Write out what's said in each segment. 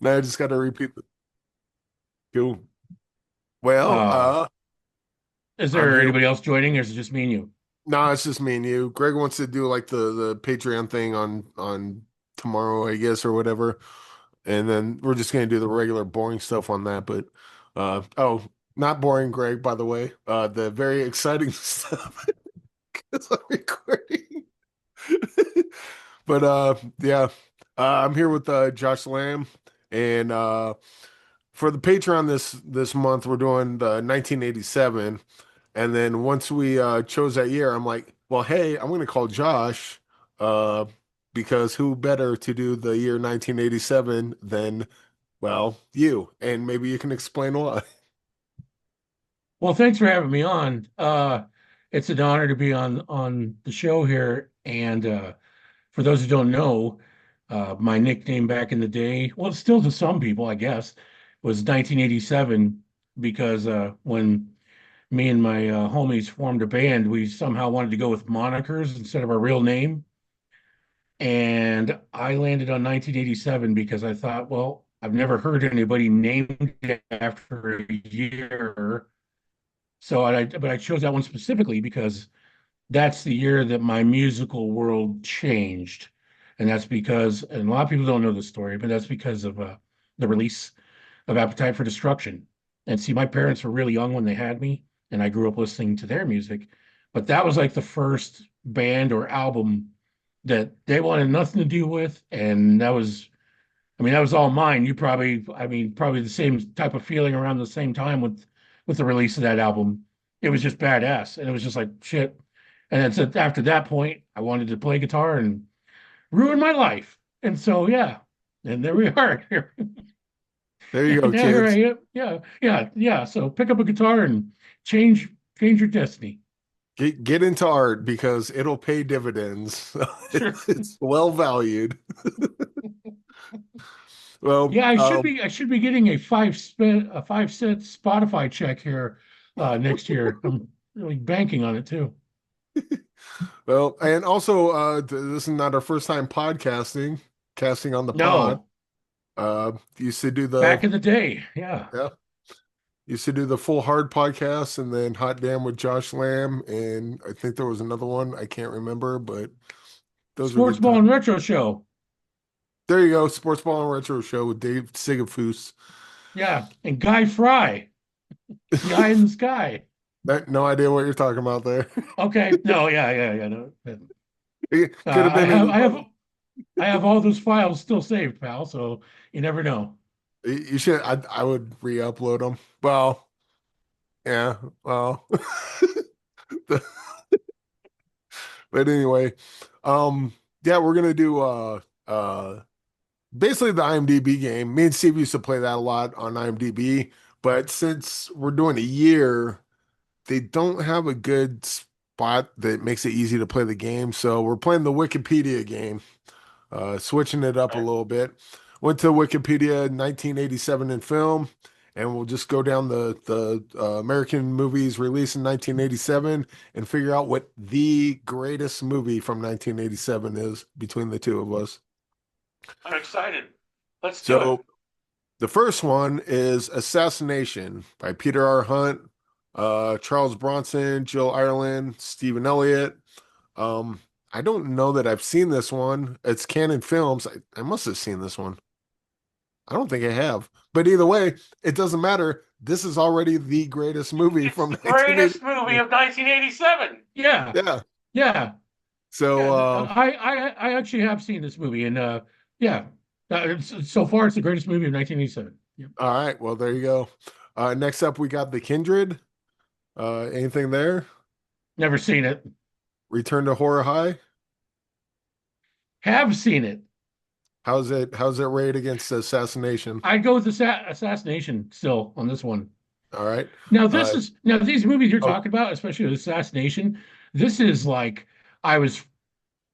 Now I just got to repeat the cool. Well, Uh, is I'm there here. anybody else joining, or is it just me and you? No, it's just me and you. Greg wants to do like the Patreon thing on tomorrow, I guess, or whatever. And then we're just gonna do the regular boring stuff on that. But oh, not boring, Greg, by the way. The very exciting stuff because I'm recording. But yeah. I'm here with Josh Lamb and for the Patreon this month we're doing the 1987. And then once we chose that year, I'm like, well, hey, I'm going to call Josh uh, because who better to do the year 1987 than, well, you? And maybe you can explain why. Well, thanks for having me on. It's an honor to be on the show here. And for those who don't know, my nickname back in the day, well, still to some people, I guess, was 1987 because when me and my homies formed a band, we somehow wanted to go with monikers instead of our real name. And I landed on 1987 because I thought, well, I've never heard anybody named after a year. But I chose that one specifically because that's the year that my musical world changed. And that's because, and a lot of people don't know the story, but that's because of the release of Appetite for Destruction. And see, my parents were really young when they had me, and I grew up listening to their music. But that was like the first band or album that they wanted nothing to do with. And that was all mine. Probably the same type of feeling around the same time with the release of that album. It was just badass, and it was just like shit. And then so after that point, I wanted to play guitar and ruin my life. And so yeah, and there we are. There you And go, now here I kids. am. Yeah, yeah, yeah. So pick up a guitar and change change your destiny. Get into art because it'll pay dividends. Sure. It's well valued. Well, Yeah, I should be getting a 5 cent Spotify check here next year. I'm really banking on it too. well, and also, this is not our first time casting on the pod. No, Used to do the back in the day. Yeah. yeah, used to do the Full Hard podcast, and then Hot Damn with Josh Lamb, and I think there was another one I can't remember, but those were Sports good Ball and times. Retro Show. There you go, Sports Ball and Retro Show with Dave Sigafus. Yeah. And Guy Fry, the eye in the sky. No idea what you're talking about there. Okay. No, yeah, yeah, yeah. No. It Uh, could have I been have in. I have I have all those files still saved, pal, so you never know. You should. I would re-upload them. Well, yeah. Well, but anyway, yeah, we're gonna do basically the IMDb game. Me and Steve used to play that a lot on IMDb, but since we're doing a year, they don't have a good spot that makes it easy to play the game. So we're playing the Wikipedia game, switching it up a little bit. Went to Wikipedia 1987 in film, and we'll just go down the American movies released in 1987 and figure out what the greatest movie from 1987 is between the two of us. I'm excited. Let's do it. So the first one is Assassination by Peter R. Hunt, Charles Bronson, Jill Ireland, Stephen Elliott. Um, I don't know that I've seen this one. It's Canon Films. I must have seen this one. I don't think I have. But either way, it doesn't matter. This is already the greatest movie It's from the greatest 1980. movie of 1987. Yeah, Yeah. yeah, So, yeah. I actually have seen this movie, and yeah, so far it's the greatest movie of 1987. Yep. all right. Well, there you go. Next up, we got The Kindred. Anything there? Never seen it. Return to Horror High. Have seen it. How's it rate against Assassination? I'd go with assassination still on this one. All right. This Uh, is now these movies you're oh, talking about, especially the assassination. This is like I was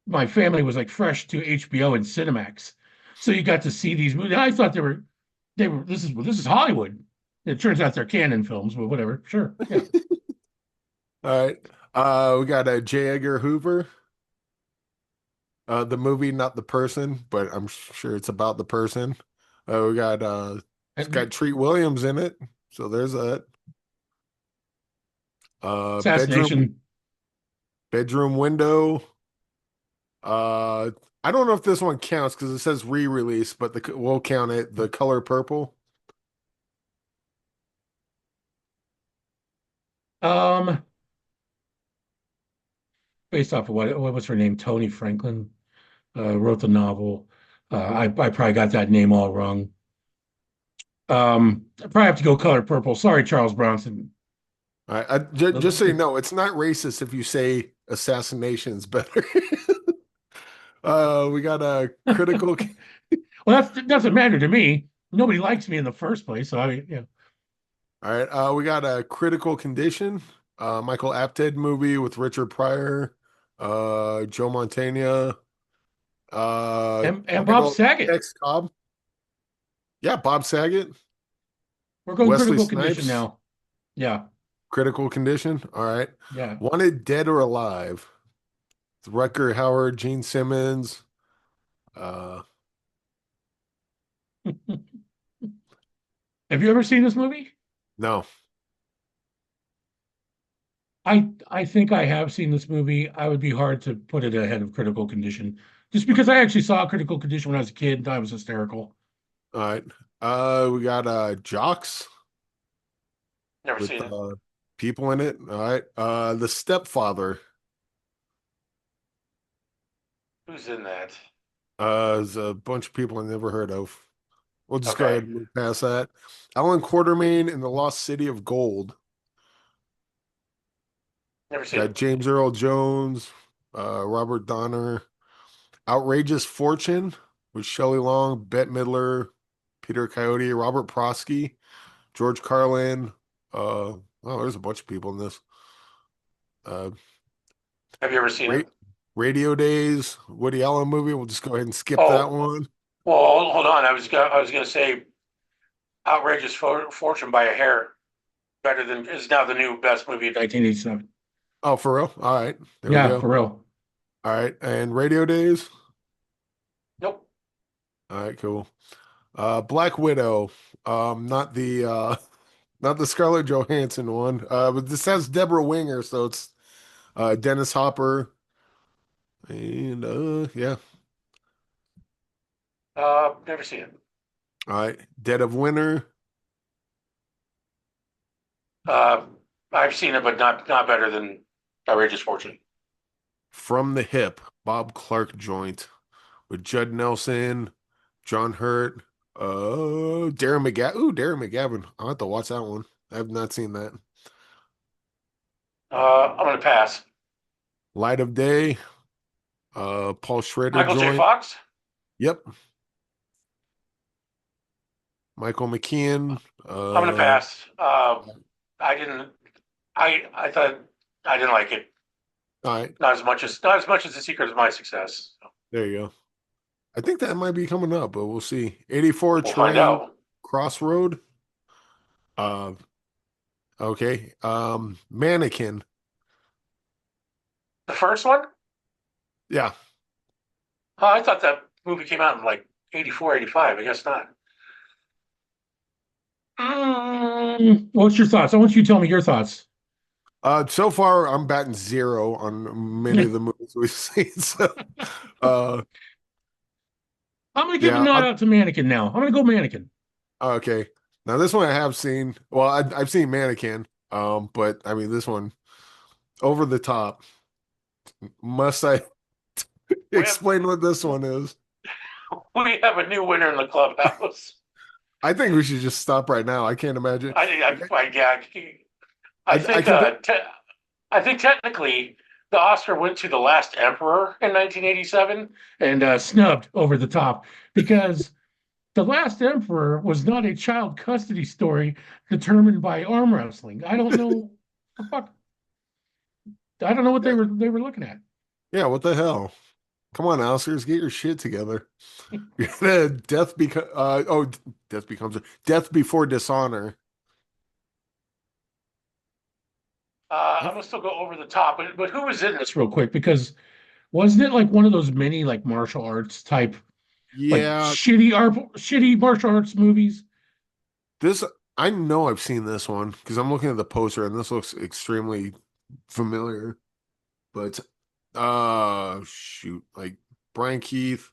my family was like fresh to HBO and Cinemax, so you got to see these movies. I thought they were this is Hollywood. It turns out they're canon films, but whatever. Sure, yeah. all right. We got J. Edgar Hoover. The movie, not the person, but I'm sure it's about the person. We got it's got And Treat Williams in it, so there's that. Bedroom assassination. bedroom window. Uh, I don't know if this one counts because it says re-release, but we'll count it. The Color Purple. Um, Based off of what was her name? Tony Franklin wrote the novel. I probably got that name all wrong. I probably have to go Color Purple. Sorry, Charles Bronson. Just so you know, it's not racist if you say assassination's better. We got a critical. Well, that doesn't matter to me. Nobody likes me in the first place. So I mean, yeah. All right, we got a critical condition. Michael Apted movie with Richard Pryor, Joe Mantegna, And Bob Michael Saget. X Cobb. Yeah, Bob Saget, We're going Wesley critical condition Snipes, now. Yeah, critical condition. All right, yeah. Wanted Dead or Alive. Rutger Howard, Gene Simmons. Uh, Have you ever seen this movie? no, I think I have seen this movie. I would be hard to put it ahead of Critical Condition, just because I actually saw Critical Condition when I was a kid and I was hysterical. all right. We got Jocks Never with seen it. people in it. All right. The Stepfather. Who's in that? There's a bunch of people I never heard of. We'll just go ahead Okay, and move past that. Alan Quartermain in the Lost City of Gold. never seen Got it. James Earl Jones, Robert Donner. Outrageous Fortune with Shelley Long, Bette Midler, Peter Coyote, Robert Prosky, George Carlin. Oh, there's a bunch of people in this. Uh, Have you ever seen Ra it? Radio Days, Woody Allen movie. We'll just go ahead and skip that Oh, one. well, hold on. I was gonna say Outrageous Fortune by a hair. Better than is now the new best movie of 1987. Oh, for real? All right. There we Yeah, go. for real. All right. And Radio Days. Nope. All right, cool. Black Widow. Not the not the Scarlett Johansson one. But this has Deborah Winger, so it's Dennis Hopper. And yeah. Never seen it. All right. Dead of Winter. Uh, I've seen it, but not better than Outrageous Fortune. From the Hip. Bob Clark joint with Judd Nelson, John Hurt, Darren McGavin. Ooh, Darren McGavin. I'll have to watch that one. I have not seen that. I'm gonna pass. Light of Day. Paul Schrader Michael J. joint. Fox. Yep. Michael McKean. I'm gonna pass. I didn't. I thought I didn't like it. All right. Not as much as The Secret of My Success. There you go. I think that might be coming up, but we'll see. 84 We'll find Train out. Crossroad. Uh, okay. Mannequin. The first one? Yeah. I thought that movie came out in like 84, 85. I guess not. What's your thoughts? I want you to tell me your thoughts. So far I'm batting zero on many of the movies we've seen. So, uh, I'm gonna give a yeah. nod out to Mannequin now. I'm gonna go Mannequin. Okay. Now this one I have seen. Well, I've seen Mannequin. But I mean this one over the top. Must I We have explain what this one is? we have a new winner in the clubhouse. I think we should just stop right now. I can't imagine. Yeah, I, I I think can. I think technically the Oscar went to The Last Emperor in 1987 and snubbed Over the Top because The Last Emperor was not a child custody story determined by arm wrestling. I don't know. Fuck. I don't know what they were looking at. Yeah, what the hell? Come on, Oscars, get your shit together. Death becomes Death Before Dishonor. I'm gonna still go Over the Top, but who was in this real quick? Because wasn't it like one of those mini like martial arts type like Yeah, shitty martial arts movies. this I know I've seen this one because I'm looking at the poster and this looks extremely familiar. But shoot, like Brian Keith,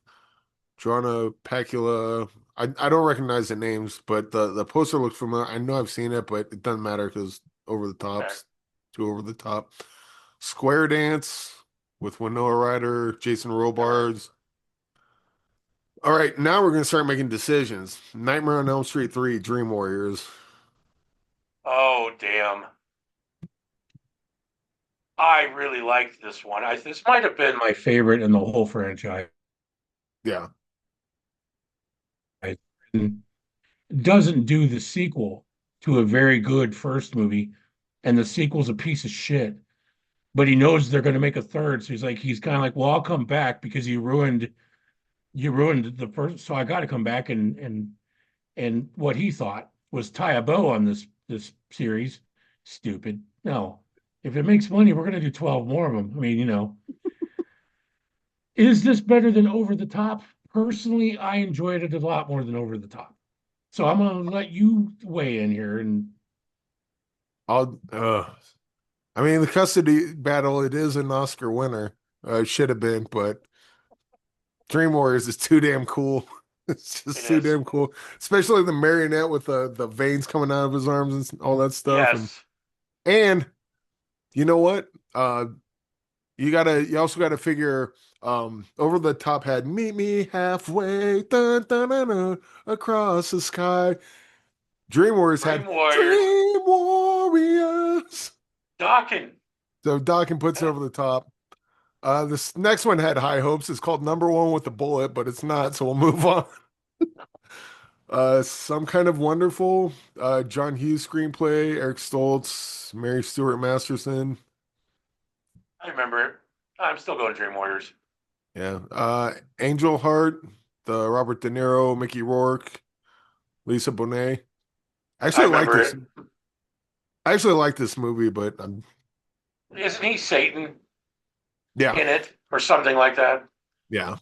Joanna Pacula. I don't recognize the names, but the poster looks familiar. I know I've seen it, but it doesn't matter because over the Okay. top's too over the top. Square Dance with Winona Ryder, Jason Never. Robards. All right, now we're gonna start making decisions. Nightmare on Elm Street 3, Dream Warriors. Oh damn! I really liked this one. This might have been my favorite in the whole franchise. Yeah. And doesn't do the sequel to a very good first movie, and the sequel's a piece of shit. But he knows they're going to make a third, so he's kind of like, well, I'll come back because you ruined the first, so I got to come back and what he thought was tie a bow on this series. Stupid. No, if it makes money, we're going to do 12 more of them. I mean, is this better than Over the Top? Personally, I enjoyed it a lot more than Over the Top. So I'm going to let you weigh in here. And I'll I mean the custody battle, it is an Oscar winner. Should have been, but Dream Warriors is too damn cool. It's it just too is. damn cool. Especially the marionette with the veins coming out of his arms and all that stuff. Yes. And you know what? You also gotta figure Over the Top had Meet Me Halfway dun, dun, dun, dun, across the sky. Dream Warriors Dream had Warriors. Dream Warriors. Dawkins. So Dawkins puts it over the top. This next one had high hopes. It's called Number One with the Bullet, but it's not, so we'll move on. Some Kind of Wonderful, John Hughes screenplay, Eric Stoltz, Mary Stuart Masterson. I remember it. I'm still going Dream Warriors. Yeah. Angel Heart, the Robert De Niro, Mickey Rourke, Lisa Bonet. I I actually like remember this. it. I actually like this movie, but Isn't he Satan yeah, in it or something like that? yeah,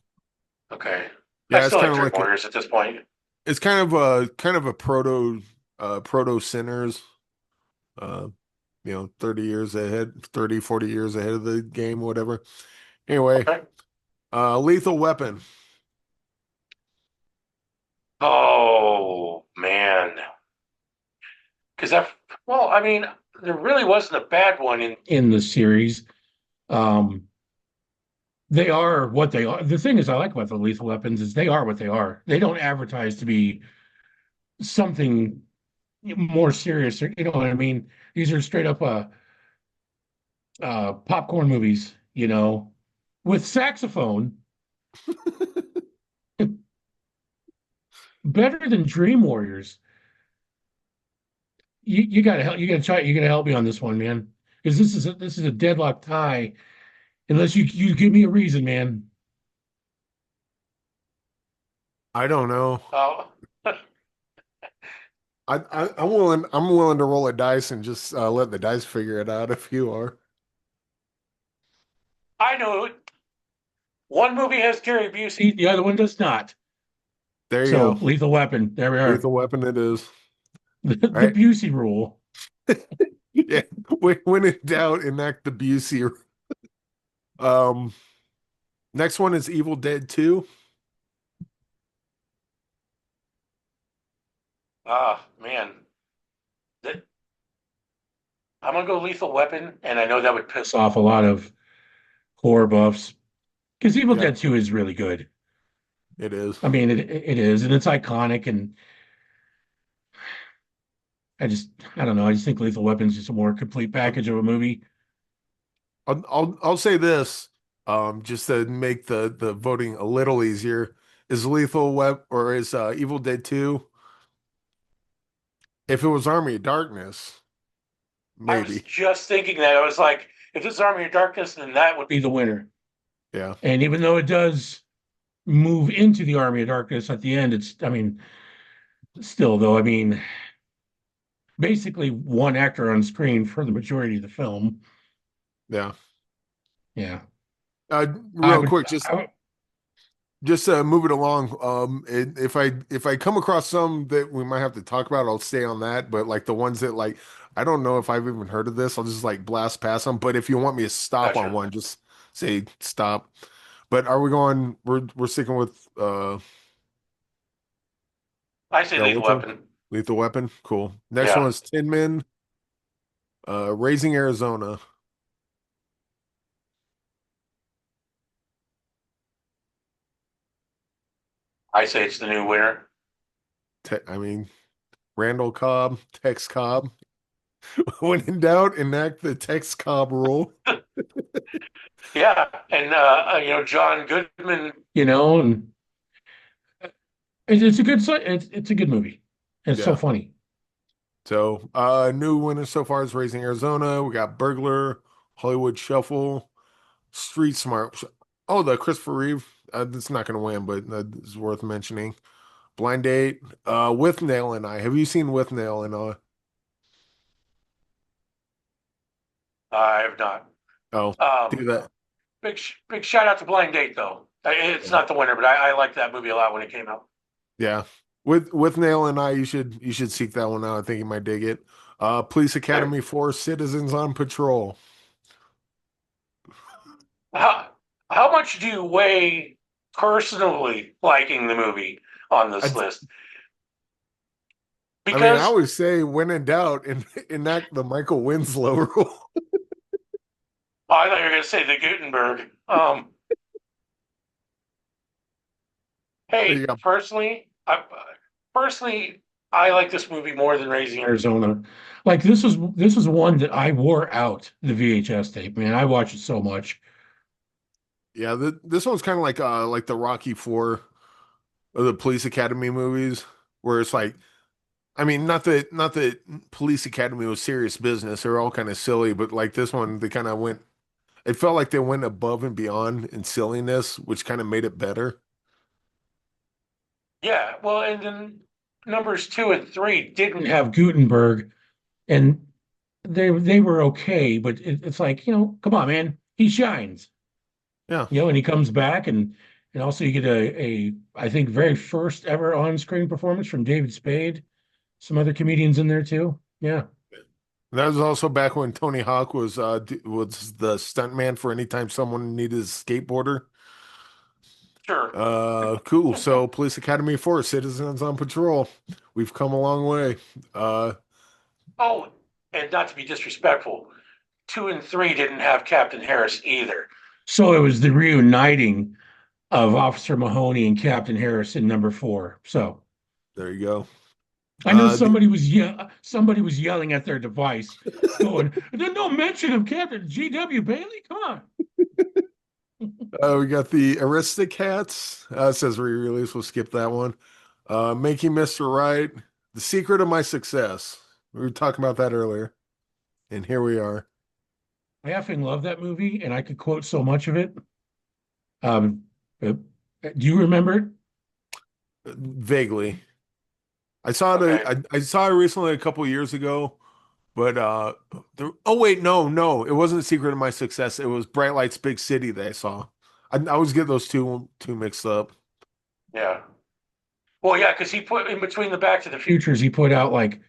Okay. I yeah. It's still kind like of Dream like Warriors at this point. it's kind of a proto Sinners. Uh, 30 years ahead, 30, 40 years ahead of the game, whatever. Anyway, Okay. Lethal Weapon. Oh man. Because well, I mean, there really wasn't a bad one in the series. Um, they are what they are. The thing is, I like about the Lethal Weapons is they are what they are. They don't advertise to be something more serious. Or, you know what I mean? These are straight up popcorn movies. With saxophone, better than Dream Warriors. You gotta help. You gotta help me on this one, man. Because this is a deadlock tie. Unless you give me a reason, man. I don't know. Oh, I'm willing to roll a dice and just let the dice figure it out if you are. I know one movie has Gary Busey, the other one does not. There you So go. Lethal Weapon. There we are. Lethal Weapon it is. The Right? Busey rule. Yeah. When in doubt, enact the Busey. Um, Next one is Evil Dead 2. Ah, man. That, I'm gonna go Lethal Weapon, and I know that would piss off a lot of horror buffs because Evil Yeah, Dead 2 is really good. it is. I mean, it is, and it's iconic, and I don't know. I just think Lethal Weapon is just a more complete I'll, package of a movie. I'll say this, just to make the voting a little easier. Is Lethal Web or is Evil Dead 2? If it was Army of Darkness, I was maybe. just thinking that. I was like, if this is Army of Darkness, then that would be the winner. Yeah. And even though it does move into the Army of Darkness at the end, I mean, still though, I mean, basically one actor on screen for the majority of the film. Yeah. Yeah. I Real would, quick, I would, just move it along. If I come across some that we might have to talk about, I'll stay on that. But like the ones that like I don't know if I've even heard of this, I'll just like blast past them. But if you want me to stop on Gotcha. one, just say stop. But are we going? We're sticking with I say Lethal which one? Weapon. Lethal Weapon. Cool. Next one Yeah, is Tin Men. Raising Arizona. I say it's the new winner. I mean Randall Cobb, Tex Cobb. When in doubt, enact the Tex Cobb rule. Yeah, and John Goodman. And it's a good it's a good movie. It's so Yeah. funny. So, new winner so far is Raising Arizona. We got Burglar, Hollywood Shuffle, Street Smart. Oh, the Christopher Reeve. That's not going to win, but that is worth mentioning. Blind Date, with Nail and I. Have you seen With Nail and I? I have not. Oh, do Um, that. big shout out to Blind Date though. It's Yeah. not the winner, but I liked that movie a lot when it came out. Yeah. With Nail and I, you should seek that one out. I think you might dig it. Police Hey, Academy for Citizens on Patrol. how how much do you weigh personally liking the movie on I, this list? I mean, I Because always say when in doubt, enact the Michael Winslow rule. I thought you were going to say the Gutenberg. You Hey, got personally, I like this movie more than Raising Arizona. Like this was one that I wore out the VHS tape, man. I watched it so much. Yeah, this one's kind of like the Rocky Four of the Police Academy movies, where it's like, I mean, not that Police Academy was serious business; they're all kind of silly, but like this one, they kind of went. It felt like they went above and beyond in silliness, which kind of made it better. Yeah, well, and then numbers 2 and 3 didn't have Gutenberg, and they were okay, but it's like, come on, man, he shines, Yeah, and he comes back, and also you get a I think very first ever on-screen performance from David Spade, some other comedians in there too. Yeah, that was also back when Tony Hawk was the stuntman for anytime someone needed a skateboarder. sure. Cool. So, Police Academy 4, Citizens on Patrol. We've come a long way. Uh, Oh, and not to be disrespectful, 2 and 3 didn't have Captain Harris either. So it was the reuniting of Officer Mahoney and Captain Harris in number 4. So there you go. I know The somebody was yelling at their device, going, "There's no mention of Captain G.W. Bailey. Come on." we got the Aristocats. It says re-release. We'll skip that one. Making Mr. Right. The Secret of My Success. We were talking about that earlier, and here we are. I effing love that movie, and I could quote so much of it. Um, do you remember it? Vaguely, I saw it. Okay. I saw it recently a couple years ago, but oh wait, no, it wasn't the Secret of My Success. It was Bright Lights, Big City that I saw. I always get those two mixed up. Yeah. Well, yeah, because he put in between the Back to the Futures, he put out like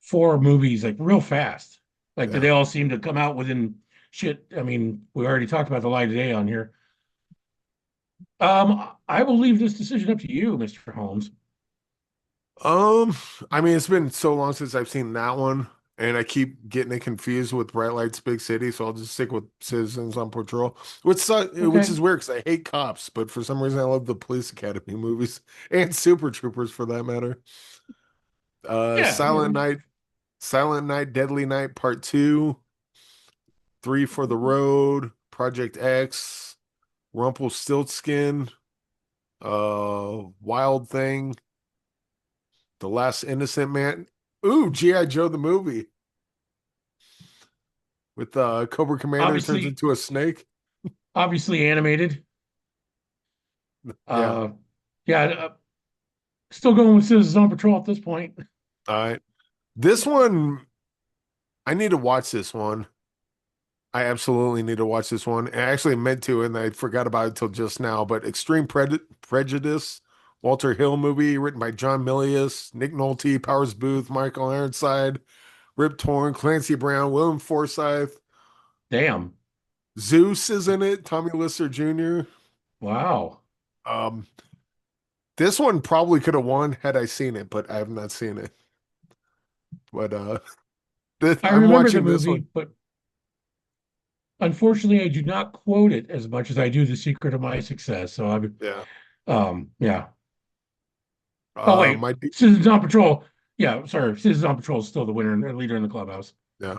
4 movies, like real fast. Like Yeah. they all seem to come out within shit. I mean, we already talked about The Light of Day on here. I will leave this decision up to you, Mr. Holmes. Um, I mean, it's been so long since I've seen that one, and I keep getting it confused with Bright Lights, Big City, so I'll just stick with Citizens on Patrol, which Okay. is weird because I hate cops, but for some reason I love the Police Academy movies and Super Troopers for that matter. Yeah. Silent Night, Deadly Night Part 2, Three for the Road, Project X, Rumpelstiltskin, Wild Thing, The Last Innocent Man. Ooh, G.I. Joe the movie with Cobra Commander turns Obviously, into a snake. obviously animated. Yeah. Uh, yeah. Still going with Citizens on Patrol at this point. All right. This one, I need to watch this one. I absolutely need to watch this one. I actually meant to, and I forgot about it till just now. But Prejudice, Walter Hill movie, written by John Milius, Nick Nolte, Powers Booth, Michael Ironside, Rip Torn, Clancy Brown, William Forsythe, Damn. Zeus is in it, Tommy Lister Jr. Wow. Um, this one probably could have won had I seen it, but I have not seen it. But I I'm remember the watching this one. movie, but unfortunately, I do not quote it as much as I do The Secret of My Success. So Yeah. yeah. Oh wait, My Citizens on Patrol. Yeah, sorry, Citizens on Patrol is still the winner and leader in the clubhouse. yeah.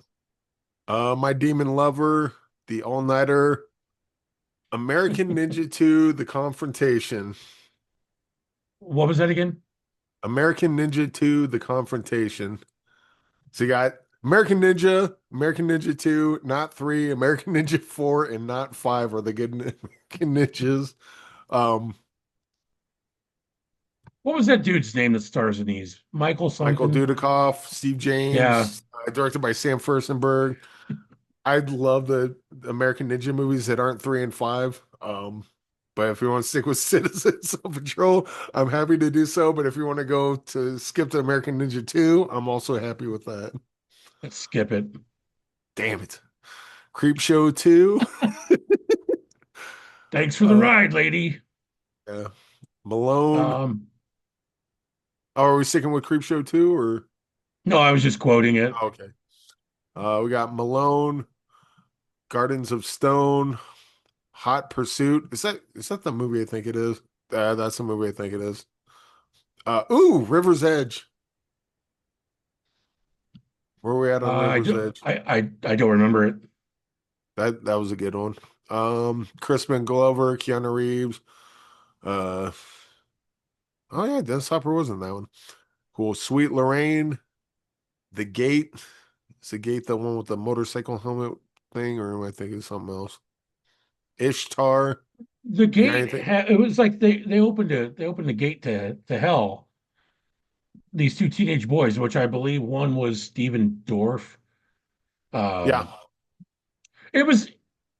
My Demon Lover, The All Nighter, American Ninja 2, The Confrontation. What was that again? American Ninja 2, The Confrontation. So you got American Ninja 2, not 3, American Ninja 4, and not 5 are the good American Ninjas. Um, What was that dude's name that stars in these? Michael Michael something. Dudikoff, Steve Yeah, James, directed by Sam Furstenberg. I love the American Ninja movies that aren't 3 and 5. But if you want to stick with Citizens of Patrol, I'm happy to do so. But if you want to go to skip to American Ninja 2, I'm also happy with that. let's skip it. Damn it. Creep Show 2. Thanks for the Uh, ride, lady. yeah. Malone. Um, Oh, are we sticking with Creep Show 2 or no, I was just quoting it. oh, okay. We got Malone, Gardens of Stone, Hot Pursuit. Is that the movie I think it is? That's the movie I think it is. River's Edge. Where are we at on I River's do, Edge? I don't remember it. That was a good one. Crispin Glover, Keanu Reeves. Uh, oh yeah, Dennis Hopper was in that one. Cool. Sweet Lorraine, The Gate. Is The Gate the one with the motorcycle helmet thing, or am I thinking of something else? Ishtar. The You got gate anything? it was like they opened the gate to hell. These two teenage boys, which I believe one was Steven Dorff. Yeah. Um, it was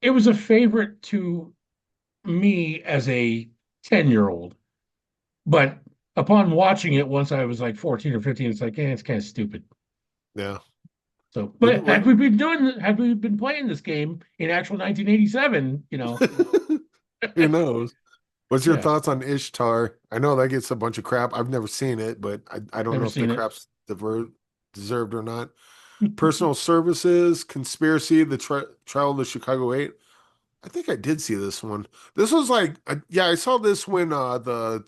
it was a favorite to me as a 10-year-old, but upon watching it once I was like 14 or 15, it's like, it's kind of stupid. Yeah. So, What, but what, had we been playing this game in actual 1987, who knows? What's your yeah, thoughts on Ishtar? I know that gets a bunch of crap. I've never seen it, but I don't never know if the seen it. crap's deserved or not. Personal Services, Conspiracy, Trial of the Chicago Eight. I think I did see this one. This was like, yeah, I saw this when the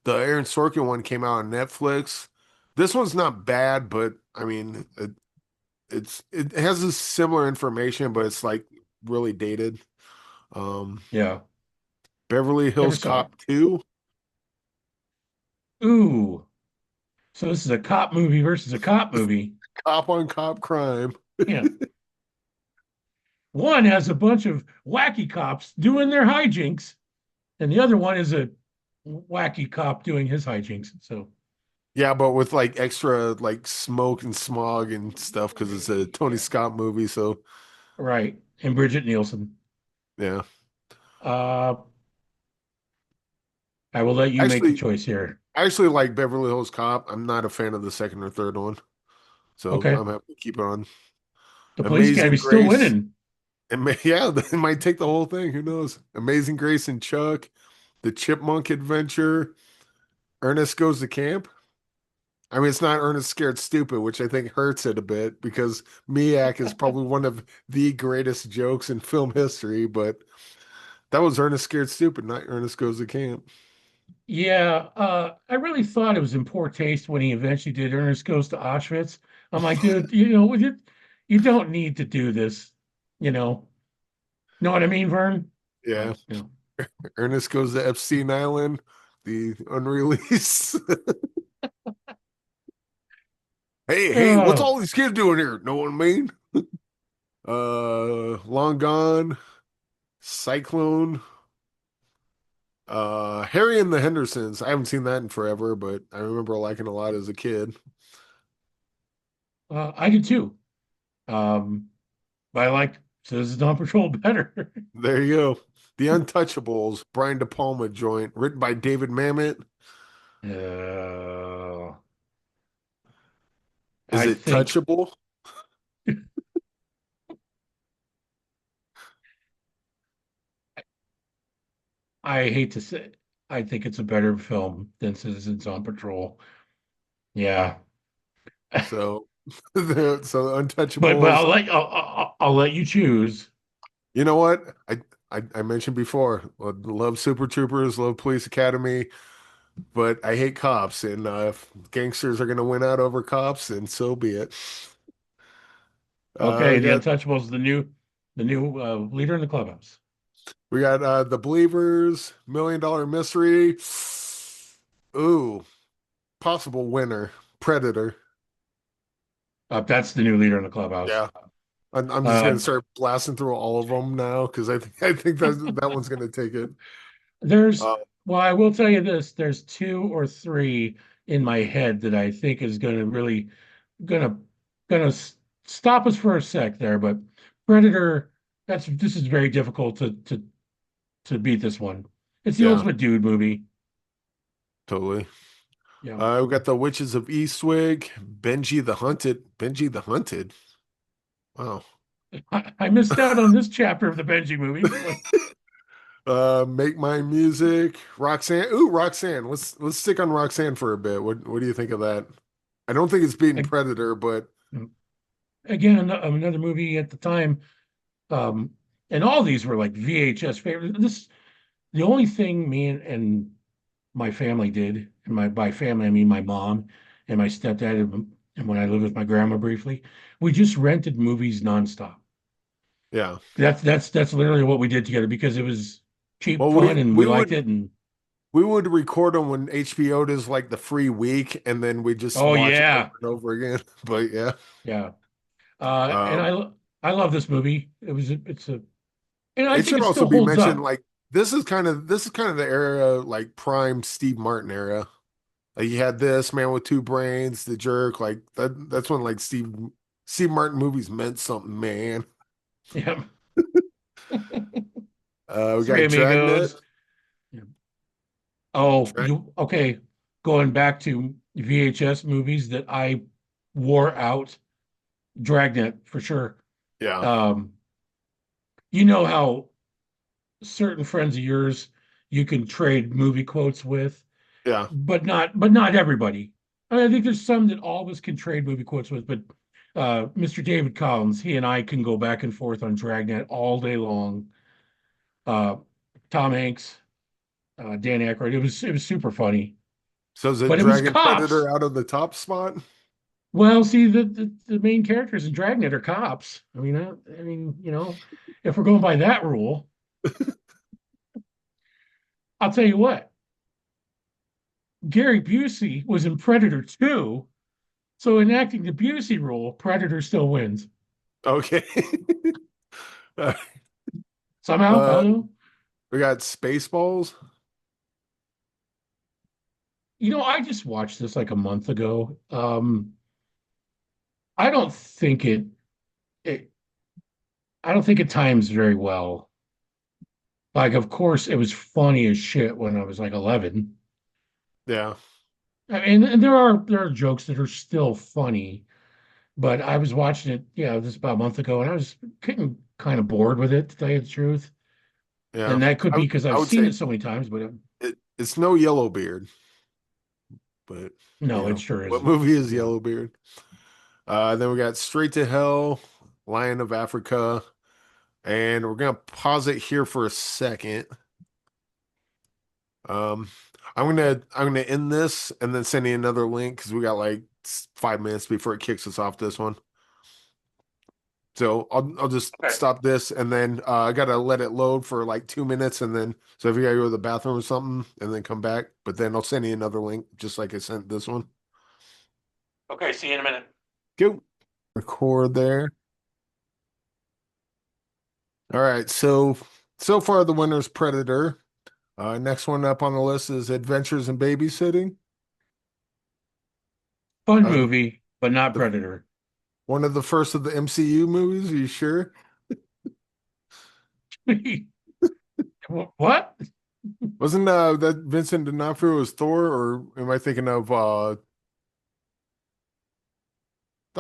Aaron Sorkin one came out on Netflix. This one's not bad, but I mean, it has this similar information, but it's like really dated. Um, Yeah, Beverly never Hills saw it. Cop 2, Ooh, so this is a cop movie versus a cop movie. cop on cop crime. Yeah, one has a bunch of wacky cops doing their hijinks, and the other one is a wacky cop doing his hijinks. So, Yeah, but with like extra like smoke and smog and stuff because it's a Tony Scott movie. So right, and Bridget Nielsen. yeah, Uh, I will let you make the actually, choice here. I actually like Beverly Hills Cop. I'm not a fan of the second or third one, so Okay, I'm happy to keep it on. the police Amazing academy's still Grace, winning. yeah, they might take the whole thing. Who knows? Amazing Grace and Chuck, The Chipmunk Adventure, Ernest Goes to Camp. I mean, it's not Ernest Scared Stupid, which I think hurts it a bit because Miak is probably one of the greatest jokes in film history, but that was Ernest Scared Stupid, not Ernest Goes to Camp. Yeah, I really thought it was in poor taste when he eventually did Ernest Goes to Auschwitz. I'm like, dude, you don't need to do this, you know. Know what I mean, Vern? Yeah. Well, Ernest Goes to Epstein Island, the unreleased. Hey, what's Oh, all these kids doing here? Know what I mean? Long Gone, Cyclone, Harry and the Hendersons. I haven't seen that in forever, but I remember liking a lot as a kid. I did too. Um, but I like So this is Dawn Patrol better. There you go. The Untouchables, Brian De Palma joint, written by David Mamet. Uh, Is I it think touchable? I hate to say, I think it's a better film than Citizens on Patrol. Yeah, So, so but Untouchables. I'll let you choose. You know what? I mentioned before, love Super Troopers, love Police Academy, but I hate cops. And if gangsters are going to win out over cops, then so be it. Okay, We The got Untouchables, the new leader in the clubhouse. we got The Believers, Million Dollar Mystery. Ooh, possible winner, Predator. That's the new leader in the clubhouse. Yeah, I'm just gonna Uh, start blasting through all of them now because I think that one's gonna take it. there's, Uh, well, I will tell you this: there's two or three in my head that I think is going to really gonna gonna stop us for a sec there. But Predator, this is very difficult to beat this one. It's the yeah, ultimate dude movie. totally. Yeah, We got The Witches of Eastwick, Benji the Hunted. Benji the Hunted. Wow. I missed out on this chapter of the Benji movie. Like, Make My Music, Roxanne. Ooh, Roxanne. Let's stick on Roxanne for a bit. What do you think of that? I don't think it's beating Predator, but again, another movie at the time. Um, and all these were like VHS favorites. This the only thing me and my family did, and by family I mean my mom and my stepdad, and when I lived with my grandma briefly, we just rented movies nonstop. yeah. That's literally what we did together because it was cheap Well, fun and we we liked would it. And we would record them when HBO does like the free week, and then we just oh watch them over yeah, and over again. But yeah, yeah. And um, I love this movie. It's a and I it think should it also still be holds mentioned up. like this is kind of the era like prime Steve Martin era. Like you had this Man with Two Brains, The Jerk, like that's when like Steve Martin movies meant something, man. Yeah, We Three got Dragnet. Amigos. Yeah. Oh, Drag, you okay? Going back to VHS movies that I wore out, Dragnet for sure. yeah, Um, you know how certain friends of yours you can trade movie quotes with, yeah, but not everybody. I mean, I think there's some that all of us can trade movie quotes with, but Mr. David Collins, he and I can go back and forth on Dragnet all day long. Uh, Tom Hanks, Dan Aykroyd, it was super funny, so is it but it was Dragon cops. Predator out of the top spot? Well, see, the main characters in Dragnet are cops. I mean, if we're going by that rule, I'll tell you what, Gary Busey was in Predator 2. So enacting the Busey rule, Predator still wins. Okay. Somehow, I uh don't know. we got Spaceballs. I just watched this like a month ago. I don't think it I don't think it times very well. Like, of course, it was funny as shit when I was like 11. Yeah. I mean, and there are jokes that are still funny, but I was watching it, this about a month ago, and I was getting kind of bored with it, to tell you the truth. Yeah. And that could I be would because I I've would seen say it so many times, but it's no Yellowbeard, but no, it sure what isn't. movie is Yeah. Yellowbeard? Then we got Straight to Hell, Lion of Africa, and we're gonna pause it here for a second. Um, I'm gonna end this and then send you another link because we got like 5 minutes before it kicks us off this one. So I'll just Okay. stop this and then I gotta let it load for like 2 minutes and then so if you gotta go to the bathroom or something and then come back, but then I'll send you another link just like I sent this one. Okay, see you in a minute. Go record there. All right, so far the winner's Predator. Next one up on the list is Adventures in Babysitting. Fun Uh, the, movie, but not the Predator. one of the first of the MCU movies. Are you sure? What? Wasn't that Vincent D'Onofrio was Thor, or am I thinking of that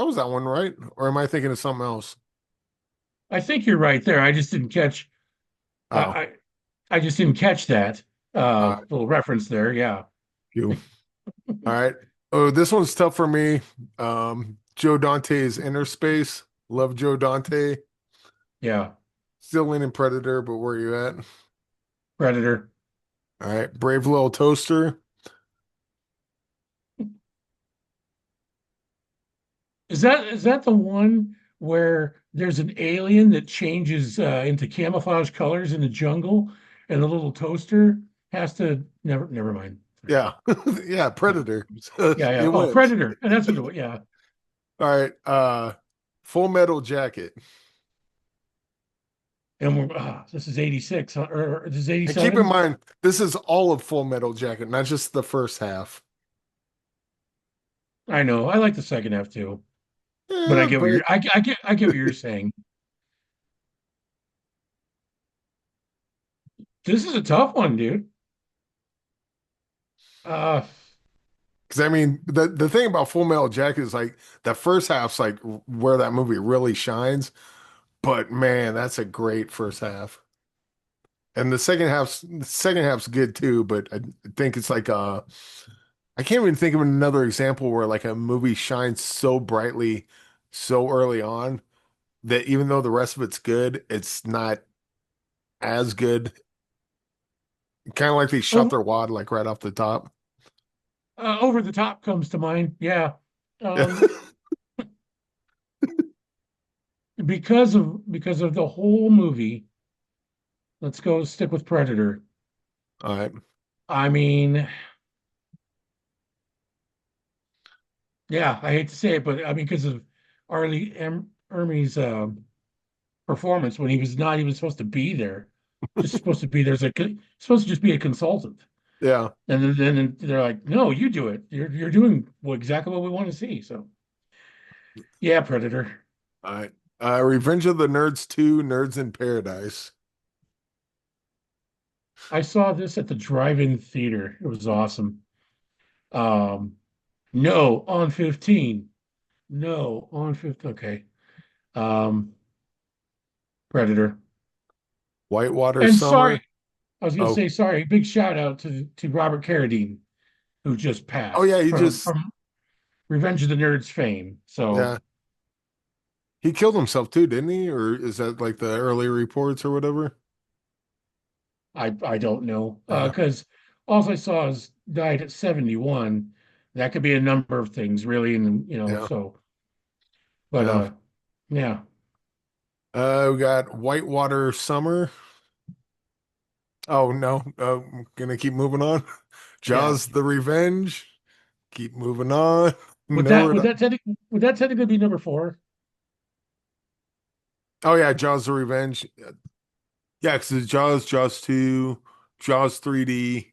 was that one, right? Or am I thinking of something else? I think you're right there. I just didn't catch. I Oh, I, I just didn't catch that uh, little reference there. Yeah, you. All right. Oh, this one's tough for me. Joe Dante's Inner Space. Love Joe Dante. yeah. Still leaning Predator, but where you at? Predator. All right. Brave Little Toaster. Is that the one where there's an alien that changes into camouflage colors in the jungle, and the little toaster has to never mind. Yeah. Yeah, Yeah, Predator. So yeah, yeah. it Oh, wins. Predator. And that's what it was. Yeah. All right. Full Metal Jacket. And this is 86, huh? Or this is And keep in 87. mind, this is all of Full Metal Jacket, not just the first half. I know. I like the second half too, but I Yeah, get what but I get what you're saying. This is a tough one, dude. Uh, because I mean, the thing about Full Metal Jacket is like the first half's like where that movie really shines. But man, that's a great first half. And the second half's good too, but I think it's like I can't even think of another example where like a movie shines so brightly so early on that even though the rest of it's good, it's not as good. Kind of like they shot over, their wad like right off the top. Over the Top comes to mind. Yeah. Yeah. Um, because of the whole movie. Let's go stick with Predator. All right. I mean, yeah, I hate to say it, but I mean, because of Ermey's performance when he was not even supposed to be there, just supposed to be there as supposed to just be a consultant, Yeah. and then they're like, "No, you do it. You're doing exactly what we want to see." So, yeah, Predator. All right. Revenge of the Nerds 2, Nerds in Paradise. I saw this at the drive-in theater. It was awesome. Um, no, on 15. No, on 15. Okay. Um, Predator. Whitewater And sorry, Summer. I was going to Oh, say sorry. Big shout out to Robert Carradine, who just oh passed yeah, he from just from Revenge of the Nerds fame. So yeah. He killed himself too, didn't he? Or is that like the early reports or whatever? I don't know Yeah. because all I saw is died at 71. That could be a number of things, really, and Yeah. so. But Yeah. yeah, We got Whitewater Summer. Oh no. I'm gonna keep moving on. yeah. Jaws the Revenge. Keep moving on. Would that Nowhere would to that would that technically be number four? Oh yeah, Jaws the Revenge. Yeah, because it's Jaws, Jaws 2, Jaws 3D.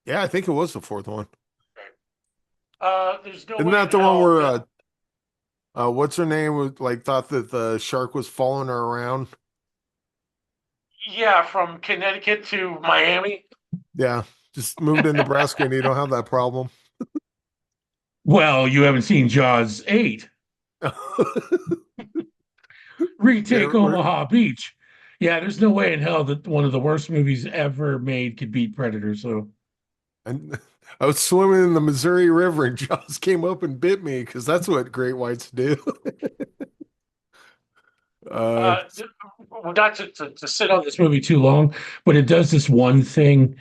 Yeah, I think it was the fourth one. There's no Isn't way in that the one hell where that. what's her name was like thought that the shark was following her around? Yeah, from Connecticut to Miami. Yeah, just moved to Nebraska and you don't have that problem. Well, you haven't seen Jaws 8. Yeah, Retake Omaha Beach. Yeah, there's no way in hell that one of the worst movies ever made could beat Predator. So, and I was swimming in the Missouri River and Jaws came up and bit me because that's what great whites do. Uh, uh, not to sit on this movie too long, but it does this one thing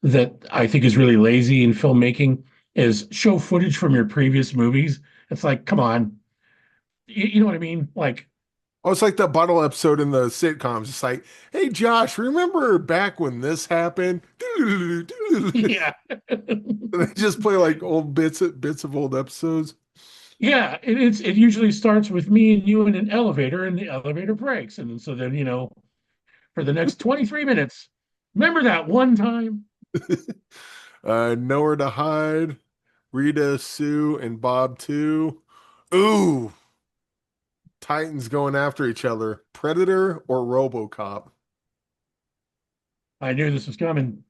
that I think is really lazy in filmmaking is show footage from your previous movies. It's like, come on, you know what I mean? Like, oh, it's like the bottle episode in the sitcoms. It's like, hey Josh, remember back when this happened? yeah, They just play like old bits of old episodes. yeah. It usually starts with me and you in an elevator, and the elevator breaks, and so then for the next 23 minutes, remember that one time? Nowhere to hide. Rita, Sue, and Bob too. Ooh, Titans going after each other. Predator or RoboCop? I knew this was coming.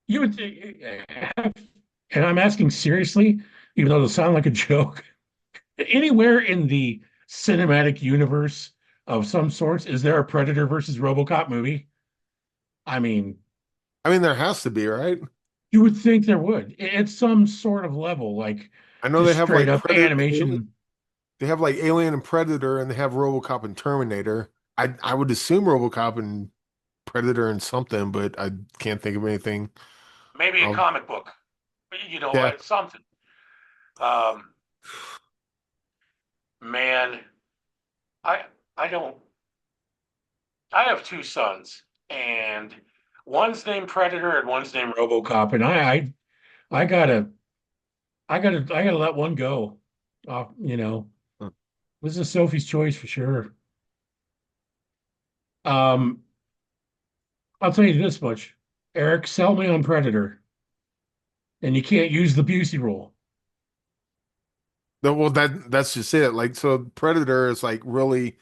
You would, and I'm asking seriously, even though it'll sound like a joke. Anywhere in the cinematic universe of some sorts, is there a Predator versus RoboCop movie? I mean, I mean, there has to be, right? you would think there would. At some sort of level, like I know they just have straight like up Predator. animation. They have like Alien and Predator, and they have RoboCop and Terminator. I would assume RoboCop and Predator and something, but I can't think of anything. Maybe a I'll, comic book, yeah, something. Um, man, I I don't. I have two sons, and one's named Predator and one's named RoboCop, and I gotta I gotta let one go. This is Sophie's choice for sure. Um, I'll tell you this much, Eric, sell me on Predator, and you can't use the Busey rule. well, that's just it. Like, so Predator is like really.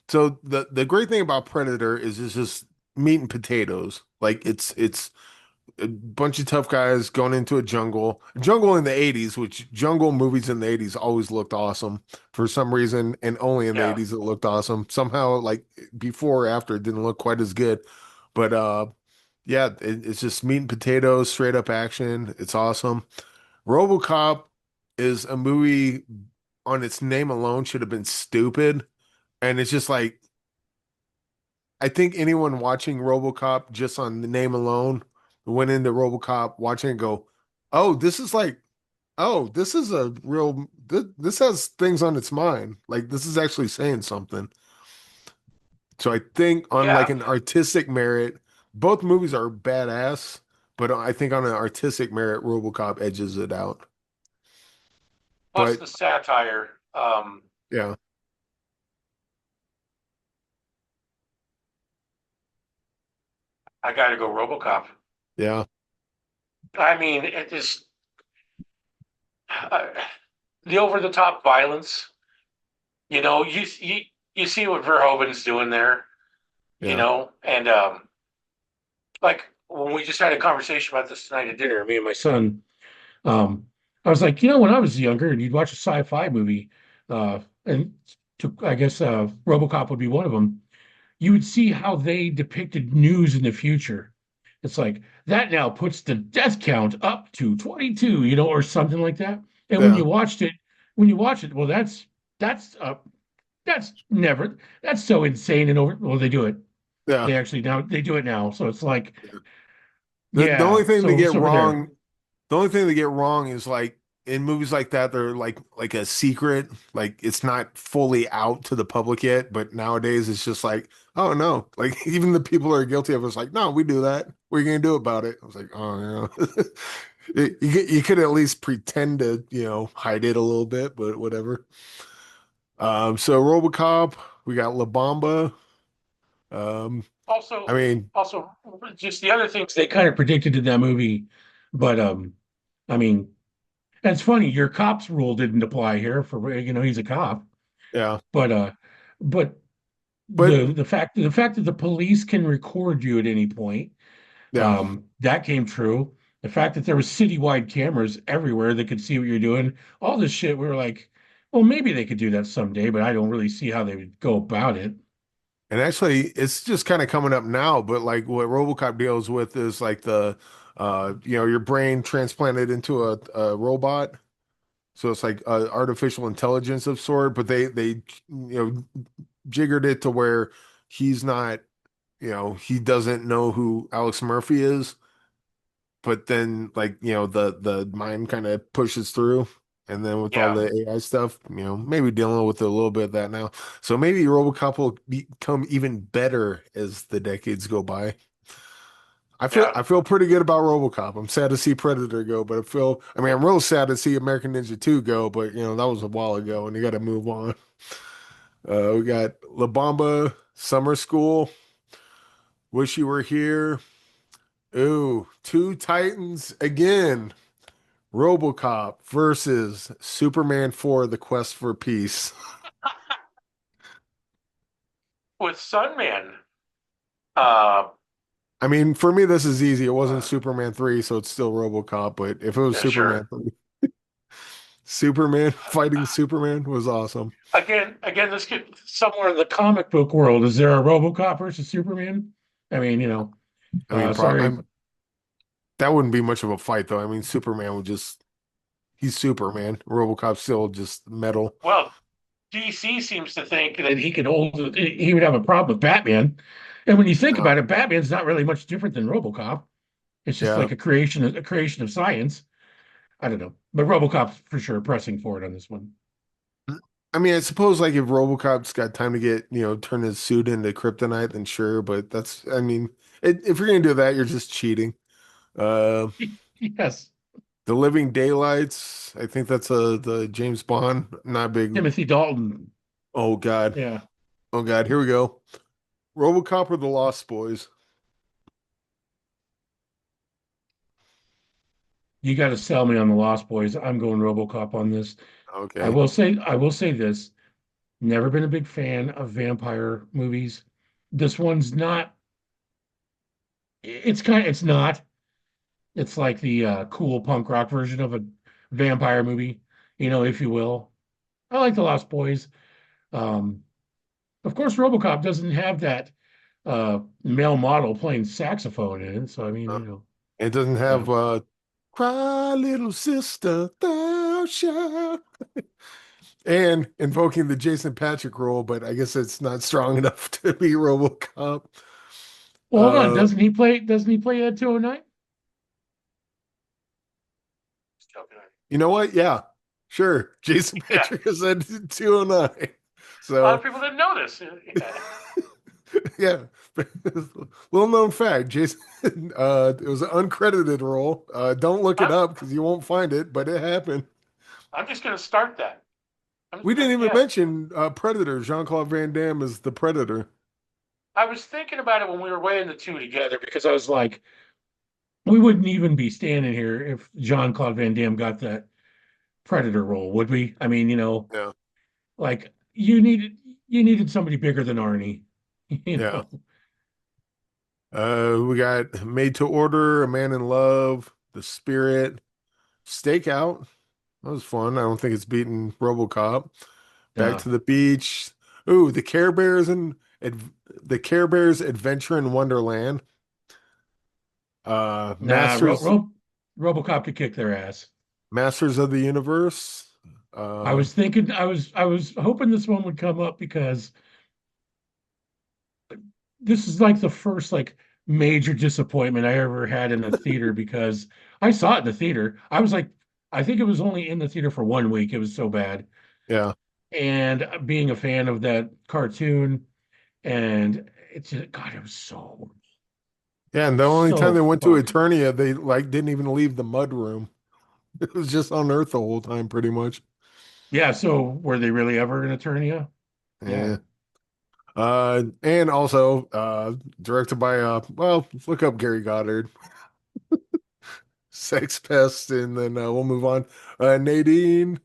So the great thing about Predator is it's just meat and potatoes. Like it's a bunch of tough guys going into a jungle in the 80s, which jungle movies in the 80s always looked awesome for some reason, and only in the Yeah, 80s it looked awesome. Somehow, like before or after, it didn't look quite as good. But yeah, it's just meat and potatoes, straight up action. It's awesome. RoboCop is a movie on its name alone should have been stupid, and it's just like I think anyone watching RoboCop just on the name alone went into RoboCop watching and go, "Oh, this is like, oh, this is a real this has things on its mind. Like this is actually saying something." So I think on like yeah. an artistic merit, both movies are badass, but I think on an artistic merit, RoboCop edges it out. Plus But the satire. yeah, I got to go RoboCop. yeah, I mean, it just uh, the over the top violence. You see what Verhoeven's doing there. yeah, And like when we just had a conversation about this tonight at dinner, me and my son. Um, I was like, when I was younger and you'd watch a sci-fi movie, and I guess RoboCop would be one of them. You would see how they depicted news in the future. It's like that now puts the death count up to 22, or something like that. And yeah, when you watch it, well, that's never that's so insane and over. Well, they do it. yeah. They do it now. So it's like, The only yeah. thing they So get it's over there. wrong The only thing they get wrong is like in movies like that, they're like a secret, like it's not fully out to the public yet. But nowadays, it's just like, oh no, like even the people who are guilty of it's like, no, we do that. What are you gonna do about it? I was like, oh, you could at least pretend to hide it a little bit, but whatever. So RoboCop, we got La Bamba. Um, I Also, mean, also, just the other things they kind of predicted in that movie, but I mean, and it's funny. Your cops rule didn't apply here for he's a cop, yeah, but but but the fact that the police can record you at any point, yeah. that came true. The fact that there was citywide cameras everywhere that could see what you're doing, all this shit, we were like, well, maybe they could do that someday, but I don't really see how they would go about it. And actually, it's just kind of coming up now, but like what RoboCop deals with is like your brain transplanted into a robot. So it's like artificial intelligence of sort, but they jiggered it to where he's not, he doesn't know who Alex Murphy is, but then like, the mind kind of pushes through. And then with all Yeah, the AI stuff, maybe dealing with a little bit of that now. So maybe RoboCop will become even better as the decades go by. I feel yeah, I feel pretty good about RoboCop. I'm sad to see Predator go, but I'm real sad to see American Ninja 2 go, but that was a while ago and you got to move on. We got La Bamba, Summer School, Wish You Were Here. Ooh, two Titans again. RoboCop versus Superman 4: The Quest for Peace. with Sunman. Uh, I mean, for me, this is easy. It wasn't Superman 3, so it's still RoboCop. But if it was yeah, sure. Superman 3, Superman fighting Superman was awesome. Again, this could somewhere in the comic book world. Is there a RoboCop versus Superman? I mean, I mean, sorry. that wouldn't be much of a fight, though. I mean, Superman would just, he's Superman. RoboCop's still just metal. Well, DC seems to think that he could hold. He would have a problem with Batman. And when you think Uh, about it, Batman's not really much different than RoboCop. It's just yeah. like a creation of science. I don't know, but RoboCop's for sure pressing forward on this one. I mean, I suppose like if RoboCop's got time to get, turn his suit into kryptonite, then sure. But that's, I mean, if you're gonna do that, you're just cheating. Uh, Yes, The Living Daylights. I think that's the James Bond. Not big. Timothy Dalton. Oh God. Yeah, Oh God. Here we go. RoboCop or the Lost Boys. you got to sell me on the Lost Boys. I'm going RoboCop on this. Okay. I will say this. Never been a big fan of vampire movies. This one's not. It's not. It's like the cool punk rock version of a vampire movie, if you will. I like the Lost Boys. Um, of course, RoboCop doesn't have that male model playing saxophone in it. So I mean, Uh, it doesn't uh, have Cry Little Sister, Thou Shalt, and invoking the Jason Patrick role, but I guess it's not strong enough to be RoboCop. well, hold on. Uh, Doesn't he play Ed 209? Just joking. you know what? Yeah, sure. Jason Yeah, Patrick is at 209. a lot of So, people didn't know this. Yeah. yeah. Little known fact, Jason, it was an uncredited role. Don't look it I'm up because you won't find it, but it happened. I'm just gonna start that. We didn't even Yeah. mention Predator. Jean-Claude Van Damme is the Predator. I was thinking about it when we were weighing the two together because I was like, we wouldn't even be standing here if Jean Claude Van Damme got that Predator role, would we? I mean, Yeah, like you needed somebody bigger than Arnie, you yeah. know. We got Made to Order, A Man in Love, The Spirit, Stakeout. That was fun. I don't think it's beaten RoboCop. Back Yeah. to the Beach. Ooh, the Care Bears Adventure in Wonderland. Nah, Masters RoboCop could kick their ass. Masters of the Universe. Uh, I was hoping this one would come up because this is like the first like major disappointment I ever had in a theater because I saw it in the theater. I was like, I think it was only in the theater for 1 week. It was so bad. yeah. And being a fan of that cartoon, and it's just, God, it was Yeah, and the only time so they went to fucking. Eternia, they like didn't even leave the mud room. It was just on Earth the whole time, pretty much. Yeah. So were they really ever in Eternia? Yeah. Yeah. And also directed by well, look up Gary Goddard, Sex Pest, and then we'll move on. Nadine,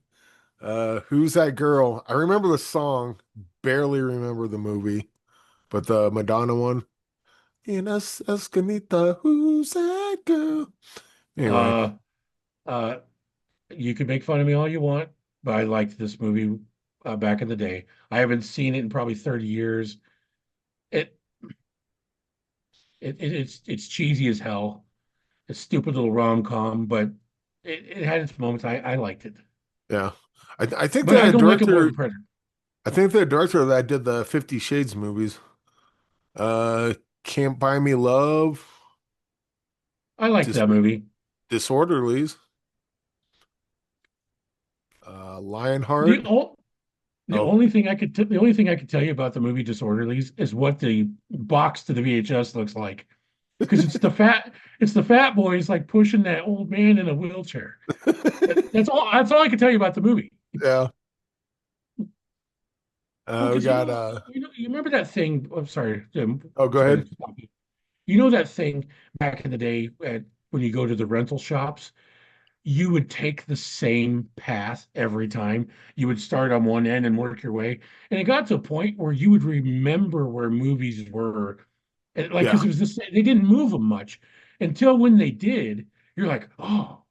Who's That Girl? I remember the song, barely remember the movie, but the Madonna one. Ines Escanita, who's that girl? Anyway, Uh, uh, you can make fun of me all you want, but I liked this movie back in the day. I haven't seen it in probably 30 years. It, it's cheesy as hell. It's stupid little rom-com, but it had its moments. I liked it, yeah. I think but I the don't like it more director than Predator. I think the director of that did the 50 Shades movies. Uh, Can't Buy Me Love, I liked Dis that movie. Disorderlies, The Lionheart. o- Oh, the only thing I could tell you about the movie Disorderlies is what the box to the VHS looks like, because it's the fat boys like pushing that old man in a wheelchair. That's all I can tell you about the movie. yeah. Well, We because got you remember that thing. I'm sorry, oh, go sorry ahead. to stop you. You know that thing back in the day when you go to the rental shops, you would take the same path every time. You would start on one end and work your way. And it got to a point where you would remember where movies were And like, Yeah. because it was the same, they didn't move them much until when they did, you're like, oh,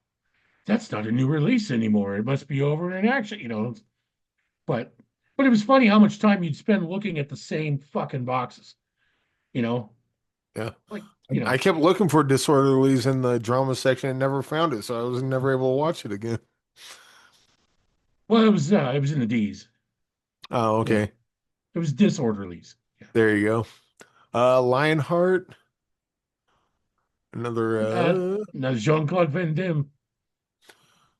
that's not a new release anymore. It must be over in action, But but it was funny how much time you'd spend looking at the same fucking boxes, you know, Yeah. like I kept looking for Disorderlies in the drama section and never found it, so I was never able to watch it again. well, it was in the D's. Oh, Yeah, okay. it was disorderlies. Yeah, There you go. Lionheart, another now Jean-Claude Van Damme.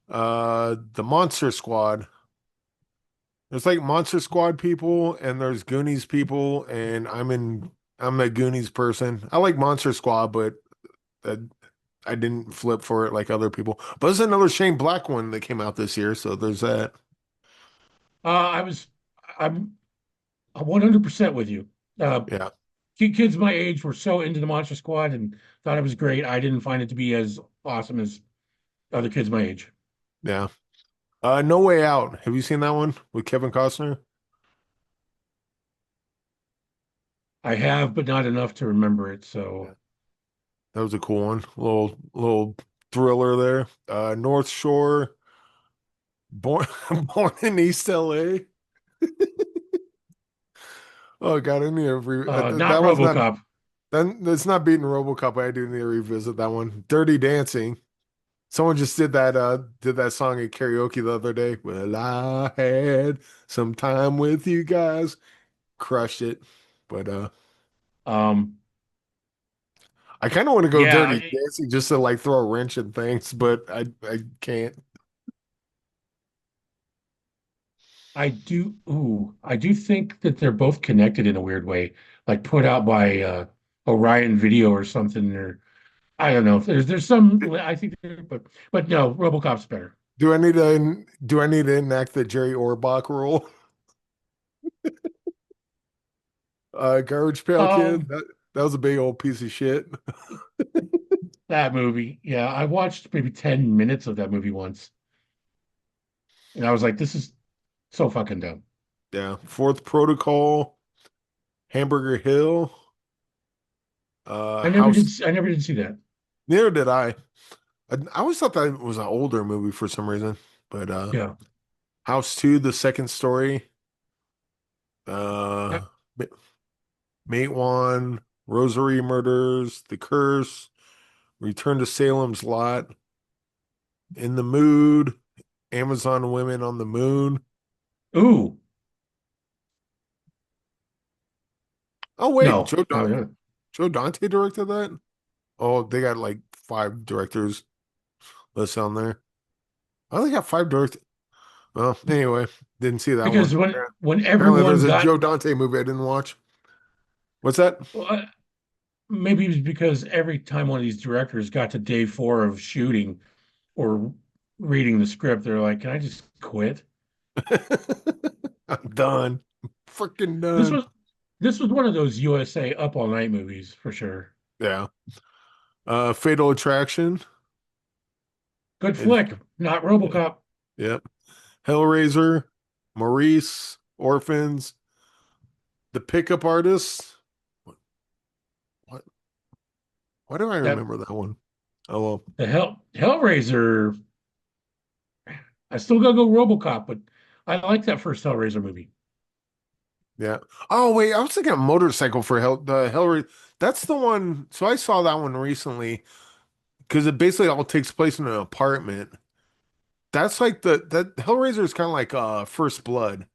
the Monster Squad. There's like Monster Squad people and there's Goonies people, and I'm a Goonies person. I like Monster Squad, but uh, I didn't flip for it like other people. But there's another Shane Black one that came out this year, so there's that. I was I'm 100% with you. Uh, Yeah, kids my age were so into the Monster Squad and thought it was great. I didn't find it to be as awesome as other kids my age. yeah. No Way Out. Have you seen that one with Kevin Costner? I have, but not enough to remember it. Yeah. So, That was a cool one. Little thriller there. North Shore, born born in East LA. Oh God, I need to not that one's not RoboCop. that's not beating RoboCop. I do need to revisit that one. Dirty Dancing. Someone just did that song at karaoke the other day. Well, I had some time with you guys. Crushed it. But Um, I kind of want to go yeah, Dirty Dancing just to like throw a wrench in things, but I can't. I do. Ooh, I do think that they're both connected in a weird way, like put out by Orion Video or something, or I don't know. There's some. I think, but no, RoboCop's better. Do I need to enact the Jerry Orbach rule? Garbage Pail Kid. Um, That was a big old piece of shit. that movie. Yeah, I watched maybe 10 minutes of that movie once, and I was like, this is so fucking dumb. Yeah. Fourth Protocol, Hamburger Hill, House. I never did see that. Neither did I. I always thought that was an older movie for some reason. But Yeah. House 2, The Second Story, uh Ma- Mate 1, Rosary Murders, The Curse, Return to Salem's Lot, In the Mood, Amazon Women on the Moon. Ooh, Oh wait, no, no, no. Joe Dante directed that? Oh, they got like five directors listed on there. Oh, they got five directors. Well, anyway, didn't see that one. Because when Apparently, everyone there's a got, Joe Dante movie I didn't watch. What's that? well, maybe it was because every time one of these directors got to day four of shooting or reading the script, they're like, "Can I just quit?" I'm done. Freaking This done. was this was one of those USA Up All Night movies for sure. Yeah. Fatal Attraction. Good And flick, not yeah, RoboCop. yep. Hellraiser, Maurice, Orphans, The Pickup Artist. What? Why do I That remember that one? Oh well. the Hellraiser. I still gotta go RoboCop, but I like that first Hellraiser movie. Yeah. Oh wait, I was thinking of Motorcycle for the Hellraiser. That's the one. So I saw that one recently because it basically all takes place in an apartment. That's like that Hellraiser is kind of like First Blood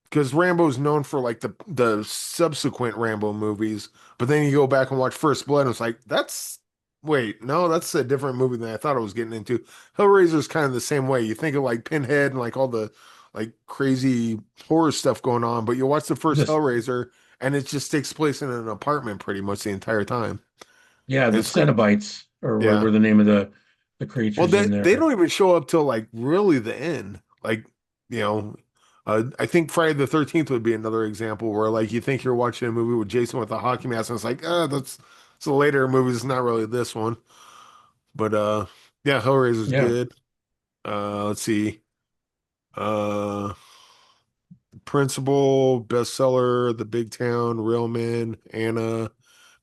because Rambo's known for like the subsequent Rambo movies, but then you go back and watch First Blood and it's like that's wait, no, that's a different movie than I thought I was getting into. Hellraiser's kind of the same way. You think of like Pinhead and like all the like crazy horror stuff going on, but you watch the first This, Hellraiser and it just takes place in an apartment pretty much the entire time. yeah, And the it's great. Cenobites or Yeah. were the name of the Well, creatures in they there. don't even show up till like really the end. Like, you know, I think Friday the 13th would be another example where like you think you're watching a movie with Jason with a hockey mask and it's like, that's it's a later movie. It's not really this one. But yeah, Hellraiser's Yeah. good. Let's see. Uh Principal, Bestseller, The Big Town, Real Men, Anna,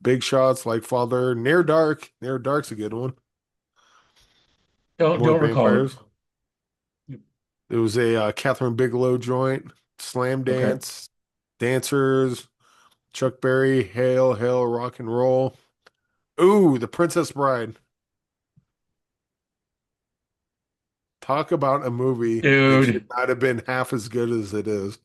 Big shots like Father. Near Dark. Near Dark's a good one. More Don't recall it. vampires. It was a Catherine Bigelow joint. Slam Okay. Dance. Dancers. Chuck Berry. Hail, Hail, Rock and Roll. Ooh, The Princess Bride. Talk about a movie that should Dude, not have been half as good as it is.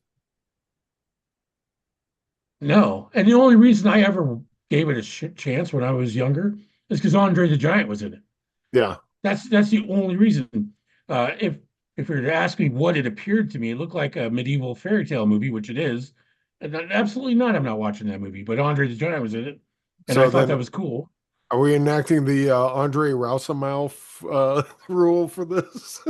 no. And the only reason I ever gave it a chance when I was younger is because Andre the Giant was in it. Yeah. That's the only reason. If you were to ask me what it appeared to me, it looked like a medieval fairy tale movie, which it is. And absolutely not. I'm not watching that movie. But Andre the Giant was in it, and I So thought then, that was cool. are we enacting the Andre Rousemouth rule for this?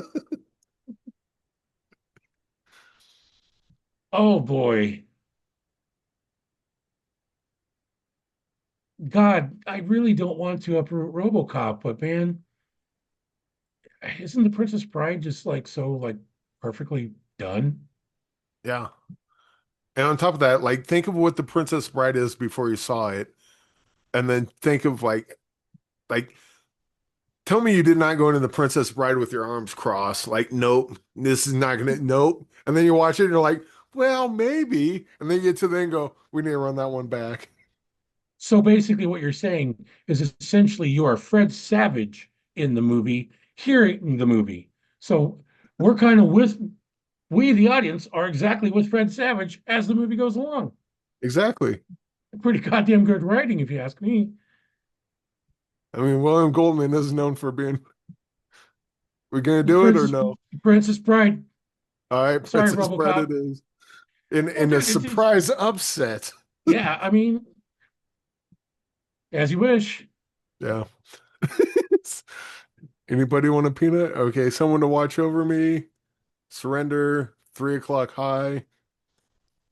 Oh boy, God, I really don't want to uproot RoboCop, but man, isn't The Princess Bride just like so like perfectly done? Yeah. And on top of that, like think of what The Princess Bride is before you saw it, and then think of like tell me you did not go into The Princess Bride with your arms crossed. Like, nope, this is not gonna nope. And then you watch it and you're like, well, maybe. And then you get to then go, we need to run that one back. So basically, what you're saying is essentially you are Fred Savage in the movie, hearing the movie. So we're kind of with we, the audience, are exactly with Fred Savage as the movie goes along. Exactly. Pretty goddamn good writing, if you ask me. I mean, William Goldman is known for being, we gonna The do it or Princess no? Princess Bride. All right, Sorry, Princess Bride it RoboCop. is. Well, In a dude, it's surprise upset. yeah. I mean, as you wish. Yeah. Anybody want a peanut? Okay, someone to watch over me. Surrender, 3 o'clock high.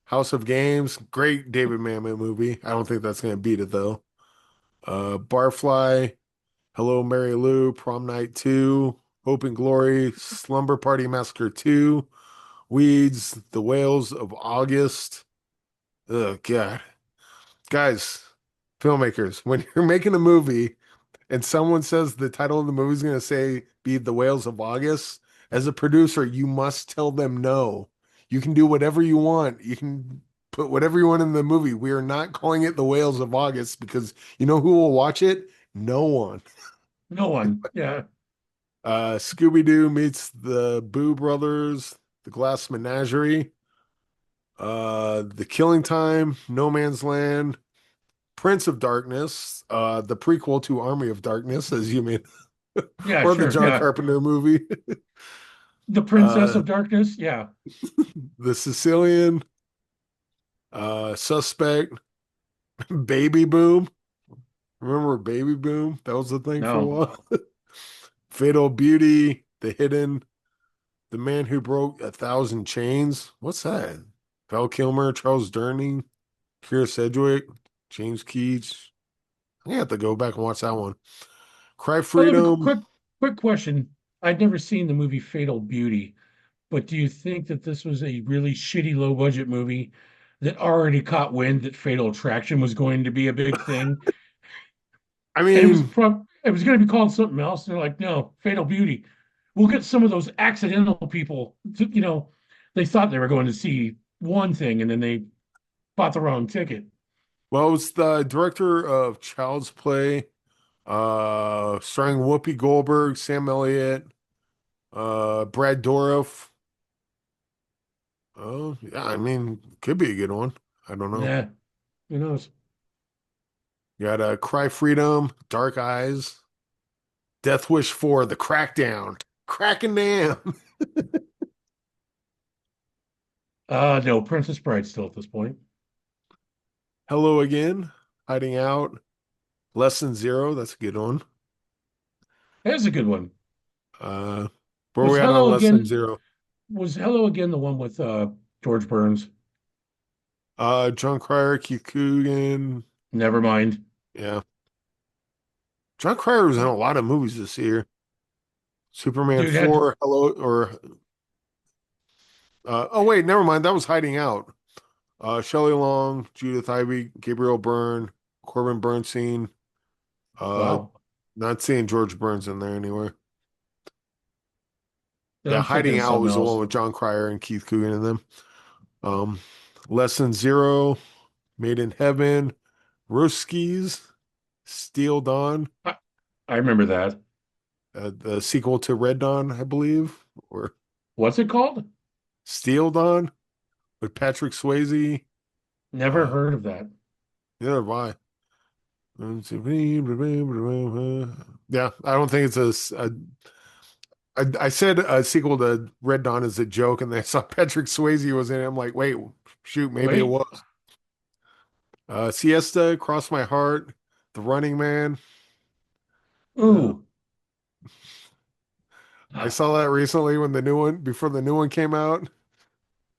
House of Games, great David Mamet movie. I don't think that's gonna beat it though. Barfly, Hello Mary Lou, Prom Night 2, Hope and Glory, Slumber Party Massacre 2, Weeds, The Whales of August. Oh God. Guys, filmmakers, when you're making a movie and someone says the title of the movie is going to say be The Whales of August, as a producer, you must tell them no. You can do whatever you want. You can put whatever you want in the movie. We are not calling it The Whales of August because you know who will watch it? No one. No one. Yeah. Scooby-Doo meets the Boo Brothers, The Glass Menagerie, The Killing Time, No Man's Land, Prince of Darkness, the prequel to Army of Darkness, as you mean, Yeah. or the Sure. John Yeah. Carpenter movie. The Princess uh, of Darkness. Yeah. The Sicilian, Suspect, Baby Boom. Remember Baby Boom? That was the thing for a No. while. Fatal Beauty, The Hidden, The Man Who Broke 1,000 Chains. What's that? Val Kilmer, Charles Durning, Keira Sedgwick, James Keats. I have to go back and watch that one. Cry Oh, let me Freedom. quick question. I'd never seen the movie Fatal Beauty, but do you think that this was a really shitty low budget movie that already caught wind that Fatal Attraction was going to be a big thing? I And mean, it was going to be called something else. And they're like, no, Fatal Beauty. We'll get some of those accidental people to, they thought they were going to see one thing and then they bought the wrong ticket. well, it's the director of Child's Play, starring Whoopi Goldberg, Sam Elliott, Brad Dourif. Oh, yeah, I mean, could be a good one. I don't know. Nah, who knows? You got Cry Freedom, Dark Eyes, Death Wish 4, The Crackdown, Cracking Down. No, Princess Bride still at this point. Hello Again, Hiding Out, Lesson Zero, that's a good one. That's a good one. Uh, where are Was we at on Hello Lesson Again Zero? was Hello Again the one with George Burns? John Cryer, Keith Coogan. Never mind. Yeah. John Cryer was in a lot of movies this year. Superman Dude had 4, Hello, or oh wait, never mind. That was Hiding Out. Shelley Long, Judith Ivey, Gabriel Byrne, Corbin Bernstein. Uh, Wow. Not seeing George Burns in there anywhere. Then Yeah, I'm thinking Hiding of Out something was the one else. with John Cryer and Keith Coogan in them. Um, Lesson Zero, Made in Heaven, Ruskies, Steel Dawn, I, I remember that. the sequel to Red Dawn, I believe, or What's it called? Steel Dawn with Patrick Swayze. Never Uh, heard of that. Neither have I. Yeah, I don't think it's I said a sequel to Red Dawn is a joke, and then I saw Patrick Swayze was in it. I'm like, wait, shoot, maybe it Wait. was. Siesta, Cross My Heart, The Running Man. Uh, Ooh. I saw that recently when the new one, before the new one came out.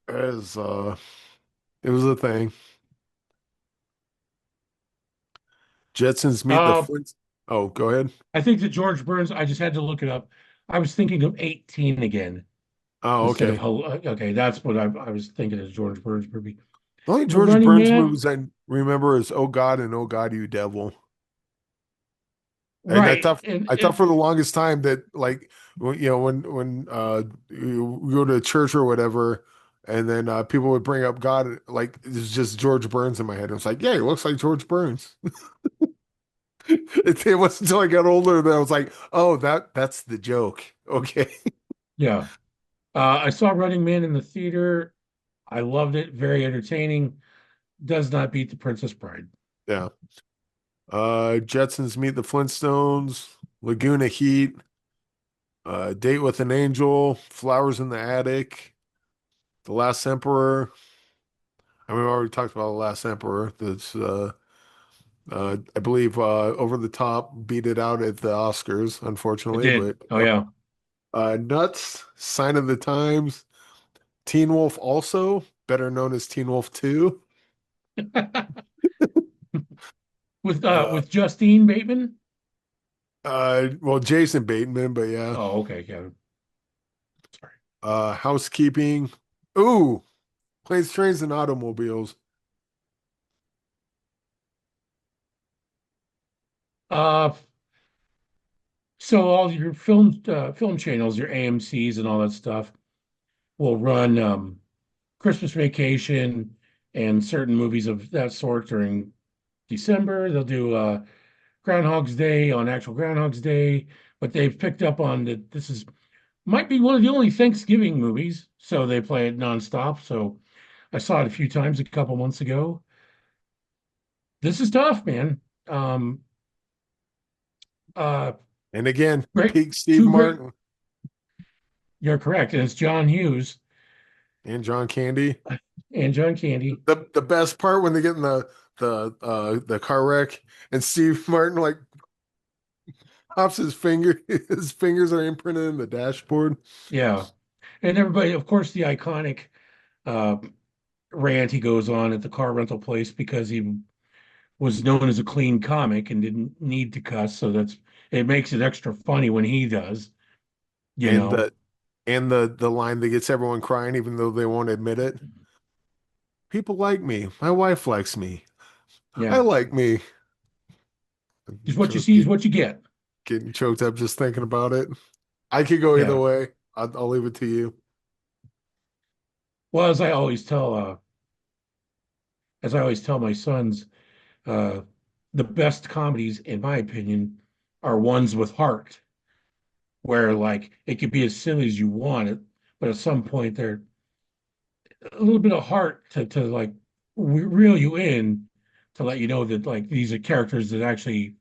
As it was a thing. Jetsons Meet the Uh, Flints. Oh, go ahead. I think that George Burns, I just had to look it up. I was thinking of 18 again Oh, instead of okay. okay, that's what I was thinking of George Burns movie. The only The George Running Burns Man, movies I remember is Oh God and Oh God, You Devil. And right. And I thought it for the longest time that like when you go to church or whatever, and then people would bring up God, like it's just George Burns in my head. It's like, yeah, he looks like George Burns. It wasn't until I got older that I was like, oh, that's the joke. Okay. yeah. I saw Running Man in the theater. I loved it. Very entertaining. Does not beat The Princess Bride. Yeah. Jetsons Meet the Flintstones, Laguna Heat, Date with an Angel, Flowers in the Attic, The Last Emperor. I mean, we already talked about The Last Emperor. That's I believe Over the Top beat it out at the Oscars, It unfortunately, did. but Oh yeah. Nuts, Sign of the Times, Teen Wolf also, better known as Teen Wolf 2. Uh, With Justine Bateman. well, Jason Bateman, but yeah. Oh, okay, yeah. Sorry. Housekeeping. Ooh, Planes, Trains, and Automobiles. Uh, so all your film channels, your AMC's and all that stuff, will run Christmas Vacation and certain movies of that sort during December. They'll do Groundhog's Day on actual Groundhog's Day, but they've picked up on that this is might be one of the only Thanksgiving movies, so they play it nonstop. So I saw it a few times a couple months ago. This is tough, man. Um, uh, And again, great, peak Steve two great. Martin You're correct, and it's John Hughes and John Candy. and John Candy. The best part when they get in the car wreck and Steve Martin like pops his finger, his fingers are imprinted in the dashboard. Yeah, and everybody, of course, the iconic uh, rant he goes on at the car rental place because he was known as a clean comic and didn't need to cuss. So that's it makes it extra funny when he does, you And know. the line that gets everyone crying even though they won't admit it. People like me. My wife likes me. I Yeah, like me. just what you see is what you get. Getting choked up just thinking about it. I could go either Yeah. way. I'll leave it to you. Well, as I always tell my sons, uh, the best comedies, in my opinion, are ones with heart, where like it could be as silly as you want it, but at some point they're a little bit of heart to like reel you in to let you know that like these are characters that actually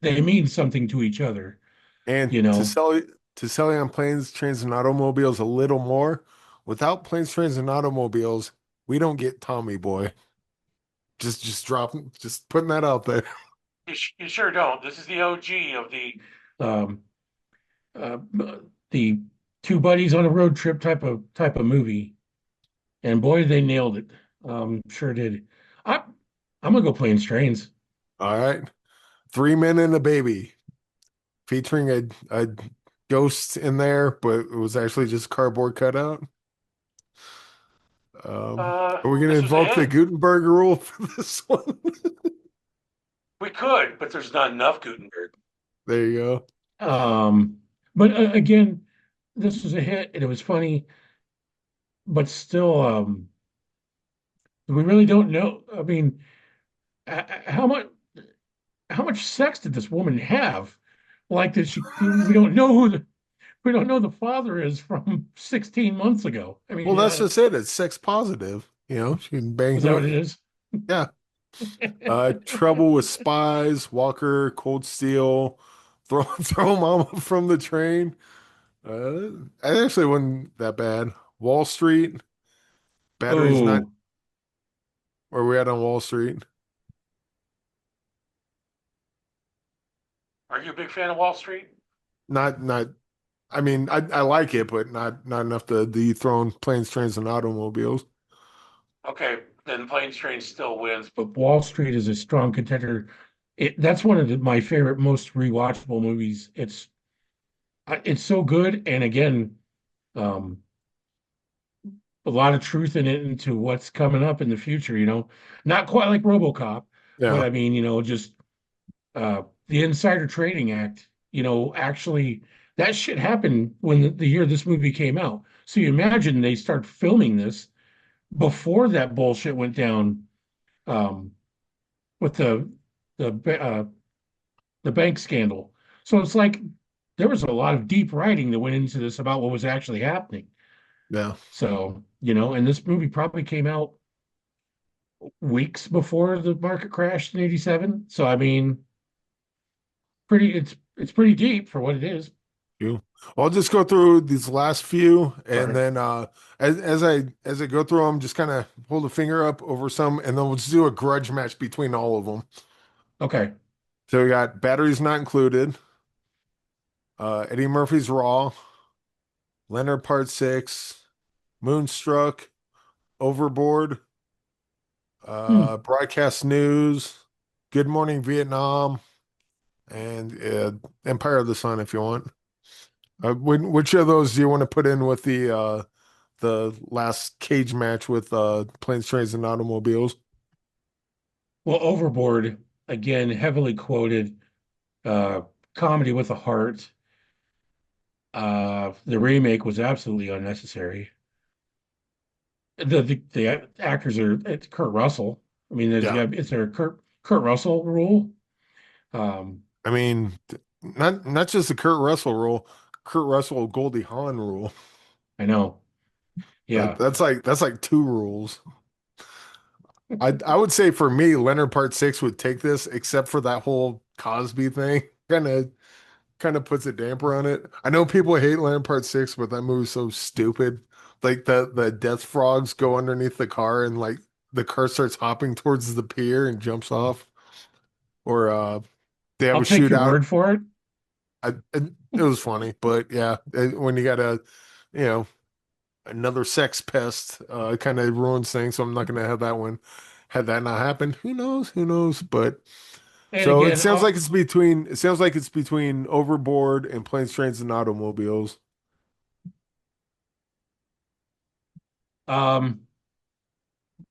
they mean something to each other, And you know. to sell you on planes, trains, and automobiles a little more. Without planes, trains, and automobiles, we don't get Tommy Boy. Just putting that out there. You sure don't. This is the OG of um uh the two buddies on a road trip type of movie. And boy, they nailed it. Sure did. I I'm gonna go Planes Trains. All right. Three Men and a Baby, featuring a ghost in there, but it was actually just cardboard cutout. Are we going to This was a invoke the hit. Gutenberg rule for this one? We could, but there's not enough Gutenberg. There you go. Um, but again, this was a hit and it was funny, but still, we really don't know. I mean, how much sex did this woman have? Like that we don't know we don't know the father is from 16 months ago. I Well, mean, that's just it. It's sex positive. You know, she can bang is that who. what it is? Yeah. Trouble with Spies, Walker, Cold Steel, throw Mama from the train. I actually wasn't that bad. Wall Street, Batteries Not. Oh, Where we at on Wall Street? are you a big fan of Wall Street? Not. I mean, I like it, but not enough to dethrone Planes, Trains, and Automobiles. Okay, then Planes, Trains still wins, but Wall Street is a strong contender. That's one of my favorite, most rewatchable movies. It's so good, and again, um, a lot of truth in it into what's coming up in the future. Not quite like RoboCop, but Yeah, I mean, just the Insider Trading Act. Actually, that shit happened when the year this movie came out. So you imagine they start filming this before that bullshit went down, um, with the bank scandal. So it's like there was a lot of deep writing that went into this about what was actually happening. yeah. So, and this movie probably came out weeks before the market crashed in '87. So I mean, it's pretty deep for what it is. You. I'll just go through these last few, and Sorry. then as I go through them, just kind of hold a finger up over some, and then we'll just do a grudge match between all of them. Okay. So we got Batteries Not Included, Eddie Murphy's Raw, Leonard Part Six, Moonstruck, Overboard, Hmm. Broadcast News, Good Morning Vietnam, and Empire of the Sun if you want. Which of those do you want to put in with the last cage match with Planes, Trains, and Automobiles? Well, Overboard, again, heavily quoted, uh, comedy with a heart. The remake was absolutely unnecessary. The actors it's Kurt Russell. I mean, Yeah, it's a Kurt Russell rule. Um, I mean, not just the Kurt Russell rule, Kurt Russell Goldie Hawn rule. I know. Yeah. That's like two rules. I would say for me, Leonard Part Six would take this, except for that whole Cosby thing. Kind of puts a damper on it. I know people hate Leonard Part Six, but that movie's so stupid. Like the death frogs go underneath the car and like the car starts hopping towards the pier and jumps off. Or they have I'll a take your shootout. word for it. It was funny, but yeah, when you got you know, another sex pest, it kind of ruins things. So I'm not gonna have that one. Had that not happened, who knows? Who knows? But And so again, it sounds like it's between Overboard and Planes, Trains, and Automobiles. um,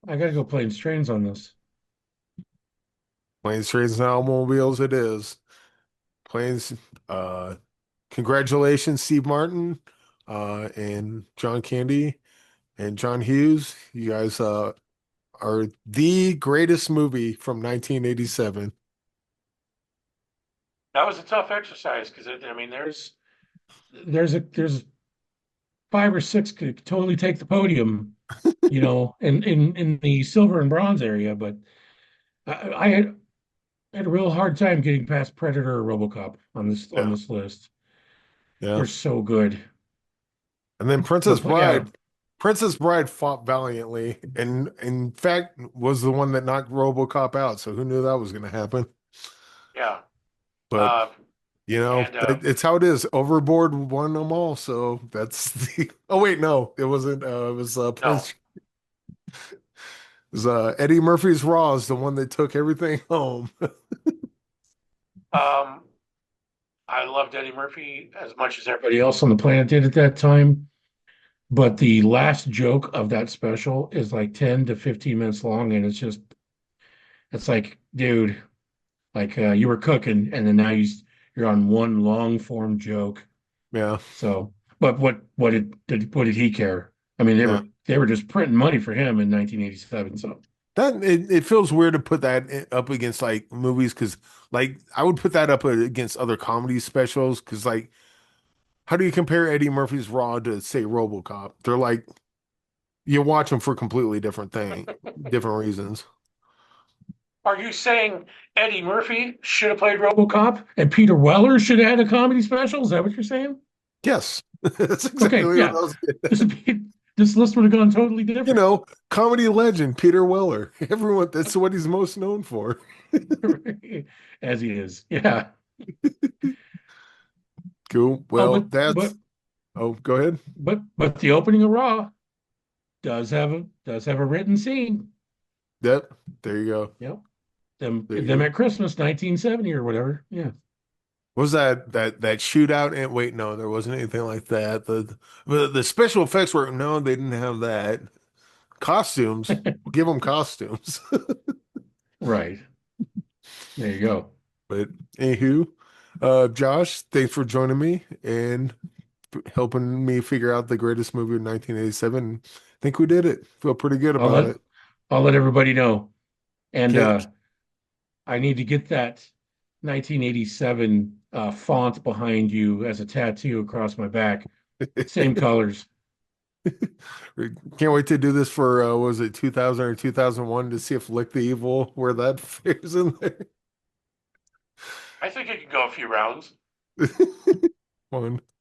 I got to go Planes, Trains on this. Planes, Trains, and Automobiles it is. Planes, uh, congratulations, Steve Martin, and John Candy and John Hughes. You guys, are the greatest movie from 1987. That was a tough exercise because I mean, there's five or six could totally take the podium, in the silver and bronze area, but I had a real hard time getting past Predator or RoboCop on Yeah, this list. yeah. They're so good. And then But yeah, Princess Bride fought valiantly, and in fact was the one that knocked RoboCop out. So who knew that was going to happen? yeah. But Uh, and it's how it is. Overboard won them all, so that's the. Oh wait, no, it wasn't. It was no, Prince. It was Eddie Murphy's Raw is the one that took everything home. um, I loved Eddie Murphy as much as everybody else on the planet did at that time. But the last joke of that special is like 10 to 15 minutes long, and it's like, dude, Like you were cooking, and then you're on one long form joke. Yeah, So, but what did he care? I mean, they yeah. were just printing money for him in 1987. So, It feels weird to put that up against like movies because like I would put that up against other comedy specials because like how do you compare Eddie Murphy's Raw to say RoboCop? They're like you watch them for completely different reasons. are you saying Eddie Murphy should have played RoboCop and Peter Weller should have had a comedy special? Is that what you're saying? Yes, that's exactly Okay, what I yeah. was getting This at. would be, this list would have gone totally You different. know, comedy legend Peter Weller. Everyone, that's what he's most known for. As he is. Yeah. Cool. Oh, Well, that's. Oh, go ahead. but the opening of Raw does have a written scene. Yep. There you go. Yep. Them There you them go. at Christmas 1970 or whatever. Yeah. What was that shootout? And wait, no, there wasn't anything like that. The special effects were no, they didn't have that. Costumes. We'll give them costumes. Right. There you go. But anywho, Josh, thanks for joining me and helping me figure out the greatest movie of 1987. I think we did it. Feel pretty good I'll about let it. I'll let everybody know. And Can't I need to get that 1987 font behind you as a tattoo across my back. Same colors. can't wait to do this for what was it 2000 or 2001 to see if Lick the Evil where that figures in there. I think it could go a few rounds. One.